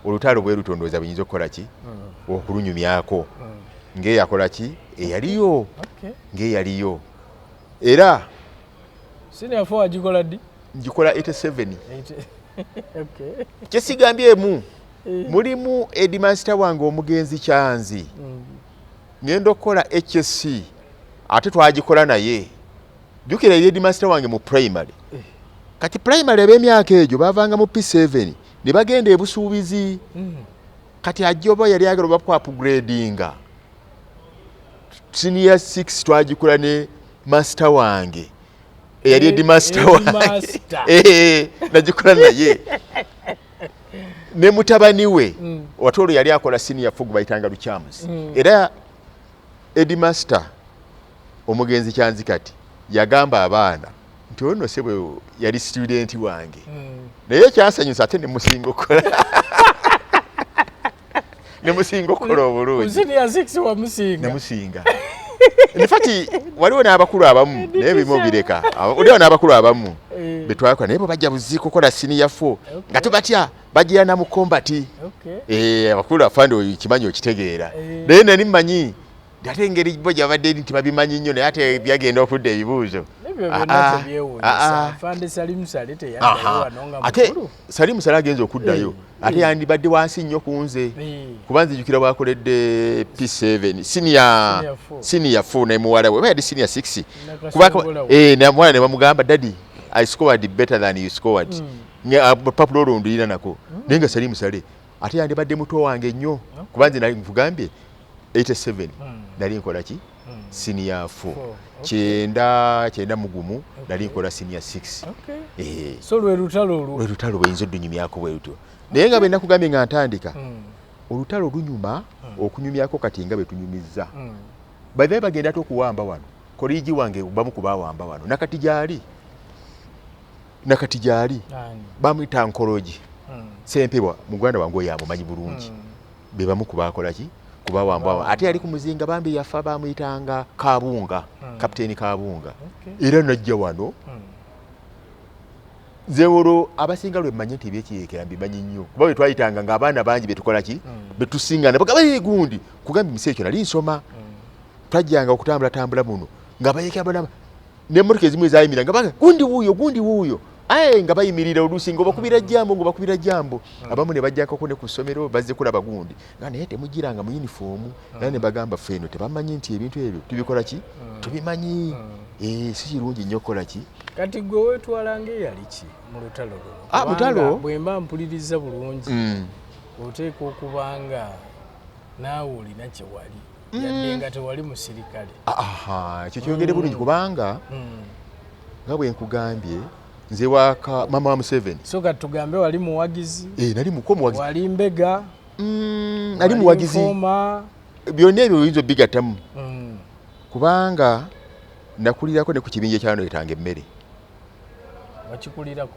A: olutalo bwe lutondoza buyinza okukola ki okulunyumyako ng'eyakola ki eyaliyo ng'eyaliyo era
B: senior 4 agikola ddi
A: njikola 87 kyesigambyemu mulimu edimaster wange omugenzi Kyanzi ngenda okukola HSC ate twagikola naye jjukira edimaster wange mu primary kati primary ab'emyaka egyo bavanga mu P7 ne bagenda ebusuubizi kati ajjoba yali agala oba upgradinga senior 6 twagikola ne master wange eyali edimaster wange nagikola naye ne mutabani we watolo yali akola senior 4 bayitanga Luchamus era edimaster omugenzi Kyanzi kati yagamba abaana nti ono sebwe yali student wange naye kyansanyusa ate ne musinga okola ne musinga okola obulungi
B: senior 6 wa musinga
A: ne musinga nifati waliwo n'abakulu abamu naye bimu bireka waliwo n'abakulu abamu betwakola naye bo bajja buziiko kola senior 4 nga tubatya bajja na mu kombati abakulu afande kimanyi okitegeera naye nali mmanyi ate engeri bo gyabadde nti babimanyi nnyo naye ate byagenda okudda ebibuuzo ate Salimu Sale agenza okuddayo ate yandibadde wansi nnyo ku nze kuba nzijukira bwakoledde P7 senior 4 ne muwala we yali senior 6 kuba mwana ne bamugamba daddy I scored better than you scored papulo olwo nduyina nako naye nga Salimu Sale ate yandibadde muto wange nnyo kuba nze nali nkugambye 87 nali nkola ki senior 4 kyenda mugumu nali nkola senior 6
B: so lwe lutalo
A: bweyinza oddunyumyako bwe lutyo naye nga bwe nakugambye nga ntandika olutalo lunyuma okunyumyako kati nga bwe tunyumizza babe bagenda tokuwamba wano koligi wange bamu kubawamba wano nakati gyali bamuyita nkologi sempebwa mugwanda wange oyo amumanyi bulungi be bamu kubakola ki kubawamba ate yali ku muzinga bambi yafa bamuyitanga Kabunga kapiteeni Kabunga era najja wano zeworo abasinga lwe manye nti ebyekiyekera mbimanyi nnyo kuba bwe twayitanga ng'abaana bangi betukola ki betusingana bagaba gundi kugambye miseekyo nali nsoma twajjanga okutambula muno ng'abayekera bana n'emmotoka ezimu ezayimira nga baga gundi wuuyo nga bayimirira oluusi nga bakubira jambo abamu ne bajjako ne ku ssomero bazze kulaba gundi nga naye temugiranga mu uniform naye ne bagamba ffeno tebamanyi nti ebintu ebyo tubikola ki tubimanyi si kirungi nnyo kola ki
B: kati gwe weetwalanga eyali ki mu lutalo
A: lutalo
B: bwe mba mpuliriza bulungi oteeka okubanga naawe olina kye wali yadde nga tewali musirikale
A: ekyo kyogere bulungi kubanga nga bwe nkugambye nze waka mama wa Museveni
B: so kati tugambe wali muwagizi
A: nali muwagizi
B: wali mbega
A: nali muwagizi byonna ebyo oyinza obbigattamu kubanga nakulirako ne ku kibinja kyano etanga emmere
B: wakikulirako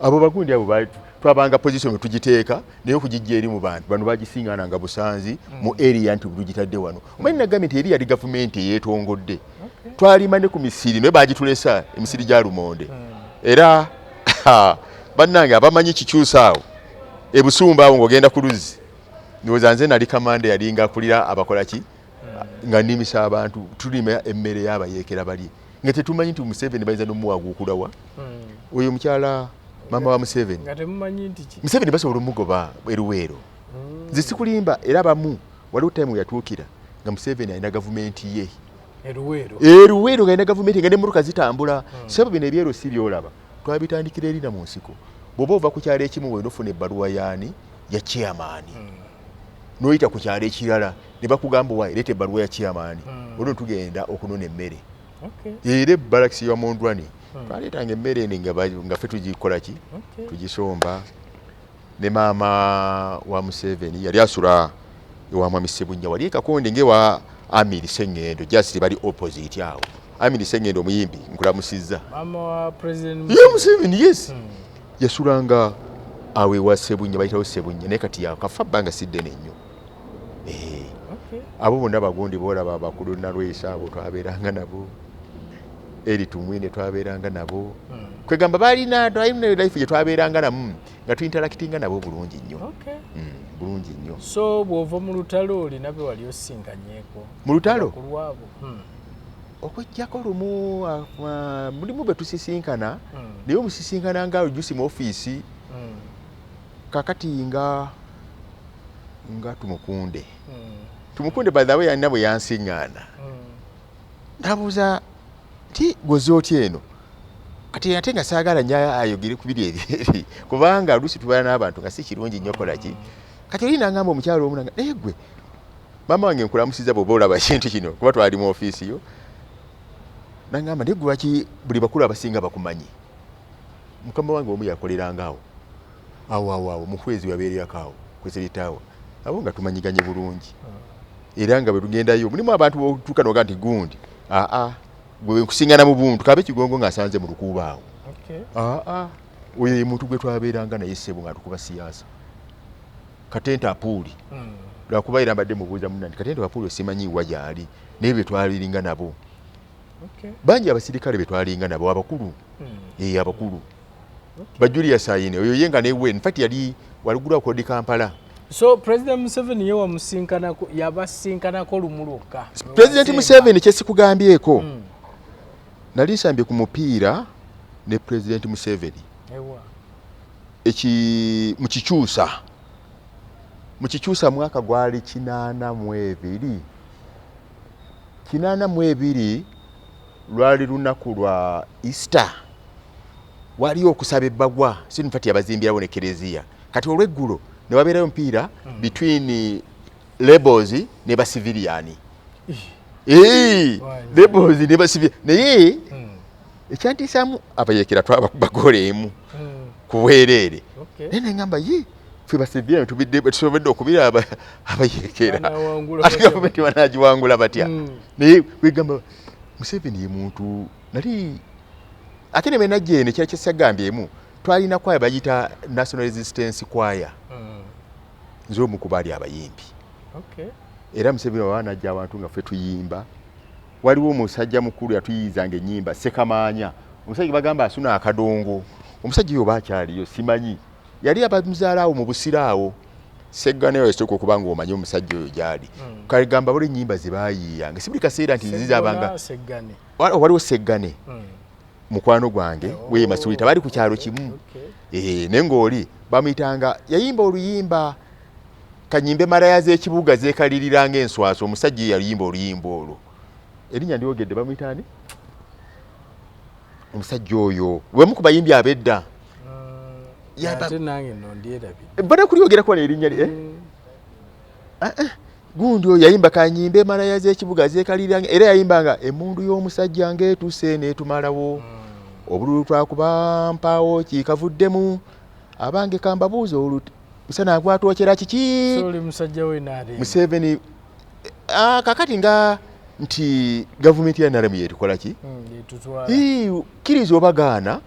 A: abo bagundi abo twabanga position tugiteeka naye okugijja eri mu bantu bano bagisiŋŋaananga busanzi mu area nti tugitadde wano omanyi nagambye nti eri yali gavumenti eyeetongodde twalima ne ku misiri naye bagitulesa emisiri gya lumonde era bannange abamanyi kikyusa awo ebusumba awo ng'ogenda ku luzzi ndowooza nze nali kamanda yalinga akulira abakola ki nga nnimisa abantu tulima emmere y'abayeekera bali nga tetumanyi nti Museveni bayinza n'omuwaguukulawa oyo mukyala mama wa Museveni
B: nga temumanyi nti ki
A: Museveni basobola omugoba eruweero nze sikulimba era bamu waliwo time yatuukira nga Museveni alina gavumenti ye eruweero nga alina gavumenti nga n'emmotoka zitambula sebo bino ebyero si byolaba twabitandikira erina mu nsiko bw'oba ova ku kyalo ekimu we nofuna ebbaluwa yaani ya chairman n'oyita ku kyalo ekirala ne bakugamba wayi leeta ebbaluwa ya chairman olwo tugenda okunona emmere era ebalakisi ya Mondwani twaleetanga emmere eni nga ffe tugikola ki tugisomba ne maama wa Museveni yali asula ewa mwami Sebunya wali ekakonde ngewa Amiri Sengendo just bali opposite awo Amiri Sengendo omuyimbi nkulamusizza
B: maama wa president
A: Museveni yes yasulanga awe wa Sebunya bayitawo Sebunya naye kati yakafa bbanga siddene nnyo abo bonna bagundi boolaba abakulu nalwesa abo twabeeranga nabo eri tumwine twabeeranga nabo kwegamba balina life gye twabeeranga namu nga tuinterakitinga nabo bulungi nnyo bulungi nnyo
B: so bw'ova mu lutalo olina be wali osinkanyeeko
A: mu lutalo
B: kulwabo
A: okujjako lumu mulimu be tusisinkana naye omusisinkana nga ojusi mu ofiisi kakati nga tumukunde by the way yalina bwe yansiŋŋaana nabuuza ti gwoze otya eno kati ate nga saagala nnyo ayogere ku biri ebyeri kubanga oluusi tubeera n'abantu nga si kirungi nnyo kola ki kati oli nangamba omukyalo omu nanga naye gwe maama wange nkulamusiza bw'oba olaba kintu kino kuba twali mu ofiisi yo nangamba naye gwe lwaki buli bakulu abasinga bakumanyi mukama wange omu yakoleranga awo mukwezi wabeererako awo kweseritaawo abo nga tumanyiganye bulungi era nga bwe tugendayo mulimu abantu botuuka noga nti gundi gwe nkusiŋŋana mu buntu kabe kigongo ng'asanze mu lukuubo awo oyo ye muntu gwe twabeeranga naye ssebo nga tukuba siyaasa Katente Apuuli lwakuba era mbadde mubuuza munani Katente Apuuli osimanyiiwa gyali naye be twaliringa nabo bangi abasirikale be twalinga nabo abakulu abakulu ba Julius Ayine oyo ye nga newe in fact yali waligula kodi Kampala.
B: So President Museveni ye wamusinkanako yabasinkanako lumu lwokka.
A: President Museveni kye sikugambyeko nali nsambye ku mupiira ne President Museveni mukikyusa mwaka gwali 82 lwali lunaku lwa Easter waliyo okusaba ebbagwa sinfati yabazimbirawo ne Kereziya kati olweggulo ne wabeerayo mupiira between rebels ne ba civilian rebels ne ba civilian naye ekyantiisaamu abayekera twabagole emu kuweerere naye ngamba ffe ba civilian tusobedde okubira abayekera ate gavumenti banagiwangula batya naye wegamba Museveni ye muntu nali ate ne benajjene kyali kyesagambye twalina kwaya bayita National Resistance Choir nzo mukubali abayimbi era Museveni wanajja abantu nga ffe tuyimba waliwo omusajja mukulu yatuyizanga ennyimba Sekamanya omusajja bagamba asuna akadongo omusajja oyo bakyaliyo simanyi yali abamuzaalawo mu busiraawo Seggane yasooka okubanga omanyi omusajja oyo gyali kagamba buli ennyimba ze baayiyanga si buli kaseera nti zizabanga waliwo Seggane mukwano gwange we Masulita bali ku kyalo kimu nengoli bamuyitanga yayimba oluyimba kanyimbe maraya z'ekibuga zekalirirange enswaso omusajja yayimba oluyimba olwo erinnya ndiogedde bamuyitani omusajja oyo wemu ku bayimbi abedda
B: ate nange nondyerabidde
A: bana kulyogerako n'erinnya gundi oyo yayimba kanyimbe maraya z'ekibuga zekalirirange era yayimbanga emmundu y'omusajja ng'etuuse n'etumalawo obululu twakuba mpaawo kikavuddemu abange kambabuuza oluti musana agwatwokera kiki
B: soli musajja we NRA
A: Museveni kakati nga nti gavumenti ya NRA yetukola ki kiriza obagaana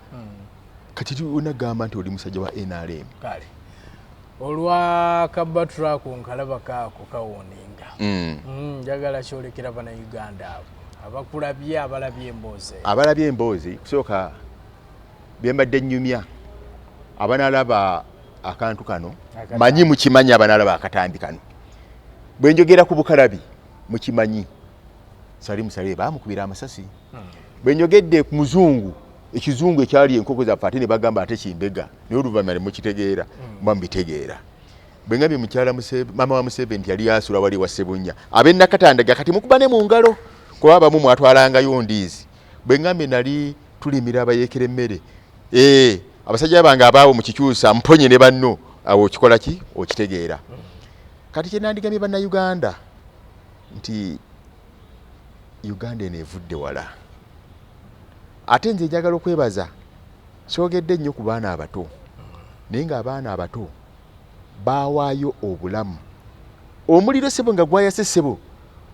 A: kati tunagamba nti oli musajja wa NRA
B: kale olwa kabatra ku nkalaba kaako kawoninga njagala kyolekera bana Uganda abo abakulabye abalabye emboozi
A: kusooka byembadde nnyumya abanalaba akantu kano manyi mukimanyi abanalaba akatambi kano bwe njogera ku bukalabi mukimanyi sali musale bamukubira amasasi bwe njogedde ku muzungu ekizungu ekyali enkoko za patene bagamba ate kimbega naye oluvannyuma ne mukitegeera mbambitegeera bwe ngambye mukyala mama wa Museveni yali asula wali wa Sebunya ab'Nakatandaga kati mukubane mu ngalo kuba abamu mwatwalangayo ndiizi bwe ngambye nali tulimira abayeekera emmere abasajja bange abaawo mu kikyusa mponye ne banno awo okikola ki okitegeera kati kye nandigambye bannayuganda nti Uganda enevudde wala ate nze njagala okwebaza soogedde nnyo ku baana abato naye ng'abaana abato baawaayo obulamu omuliro ssebo nga gwayase ssebo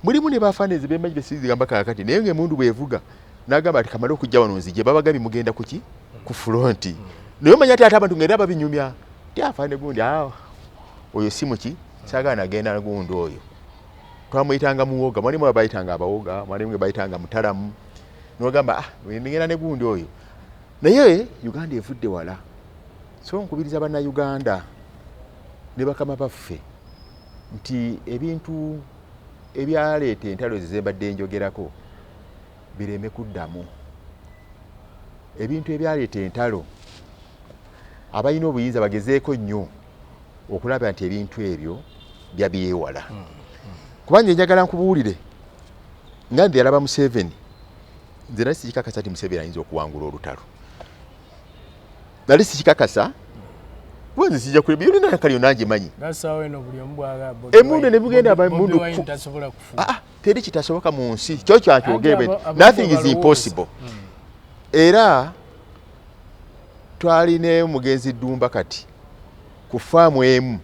A: mulimu ne bafaanezi bemanyi besizigamba kaakati naye ng'emundu bwevuga n'agamba ati kamale okujja wano nzije babagambye mugenda kuki ku fronti naye omanyi ati ate abantu ng'era babinyumya ti afaane gundi oyo si muki saagala nagenda gundi oyo twamuyitanga muwoga mwalimu abayitanga abawoga mwalimu bayitanga mutalamu nogamba ngenda ne gundi oyo naye Uganda evudde wala so nkubiriza bannayuganda ne bakama baffe nti ebintu ebyaleeta entalo ezembadde njogerako bireme kuddamu ebintu ebyaleeta entalo abalina obuyinza bagezeeko nnyo okulaba nti ebintu ebyo byabyewala kubanga njagala nkubuulire nga nze yalaba Museveni nze nali sikikakasa ti Museveni ayinza okuwangula olutalo nali sikikakasa wanze sijja kuleba yona nakaliyo nange manyi emundu ne bugenda abamundu teri kitasoboka mu nsi kyo kyankyogere nothing is impossible era twaline mugenzi Ddumba kati ku faamu emu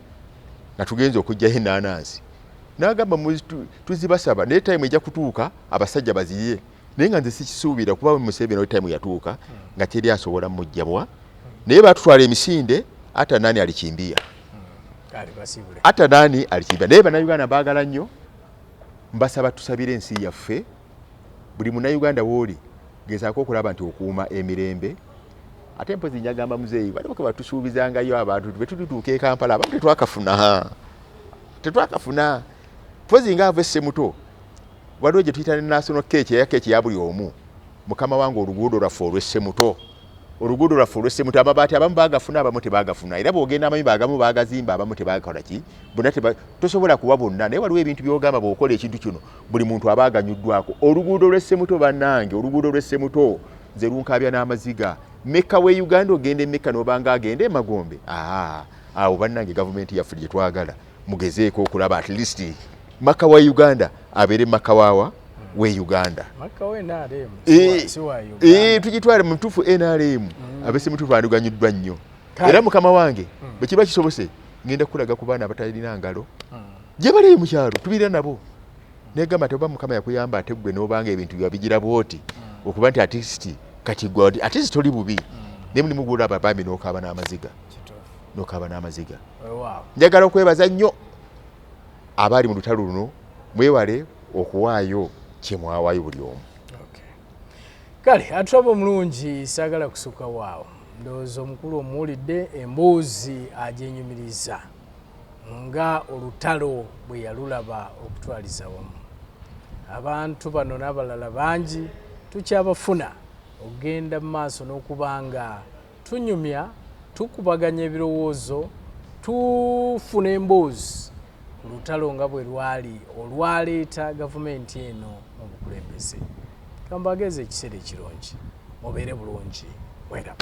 A: nga tugenza okujjayo ennaanansi n'agamba tuzibasaba naye time ejja kutuuka abasajja baziye naye nga nze sikisuubira kuba Museveni oli time yatuuka nga teri asobola mujjabwa naye batutwala emisinde hata nani alikimbia hata nani alikimbia naye bannayuganda baagala nnyo mbasaba tusabire ensi yaffe buli munnayuganda wooli gezaako okulaba nti okuuma emirembe ate mpozi njagamba muzeeyi balimu ke batusuubizangayo abantu bwe tulituuka e Kampala abamu tetwakafuna mpozi nga ava Ssemuto waliwo gye tuyita ne national cake eya keeki ya buli omu mukama wange oluguudo lwaffe olw'Essemuto amabaati abamu baagafuna abamu tebaagafuna era bw'ogenda amayumba agamu baagazimba abamu tebaagakola ki bonna tosobola kuba bonna naye waliwo ebintu by'ogamba bw'okola ekintu kino buli muntu aba aganyuddwako oluguudo lw'Essemuto bannange oluguudo lw'Essemuto nze lunkabya n'amaziga Meka we Uganda ogende Meka n'obanga agende Magombe awo bannange gavumenti yaffe gye twagala mugezeeko okulaba at least maka wa Uganda abeere maka waawa we Uganda tugitwale mu mutuufu NRM abese mutuufu anduganyuddwa nnyo era mukama wange bwe kiba kisobose ngenda kulaga ku baana abatalina ngalo gye bali mu kyalo tubiira nabo negamba te oba mukama yakuyamba ate gwe n'obanga ebintu byabigira bwoti okuba nti artist kati gwe artist toli bubi ne mulimu gw'olaba bambi n'okaaba n'amaziga njagala okwebaza nnyo abaali mu lutalo luno mwewale okuwaayo kyemwawaayo buli omu
B: kale atulaba omulungi saagala kusukka waawo ndowooza omukulu omuwulidde emboozi agyenyumiriza nga olutalo bwe yalulaba okutwaliza wamu abantu bano n'abalala bangi tukyabafuna ogenda mu maaso n'okubanga tunyumya tukubaganya ebirowoozo tufuna emboozi ku lutalo nga bwe lwali olwaleeta gavumenti eno mu bukulembeze. Kambageze ekiseera ekirungi mubeere bulungi. Mwera.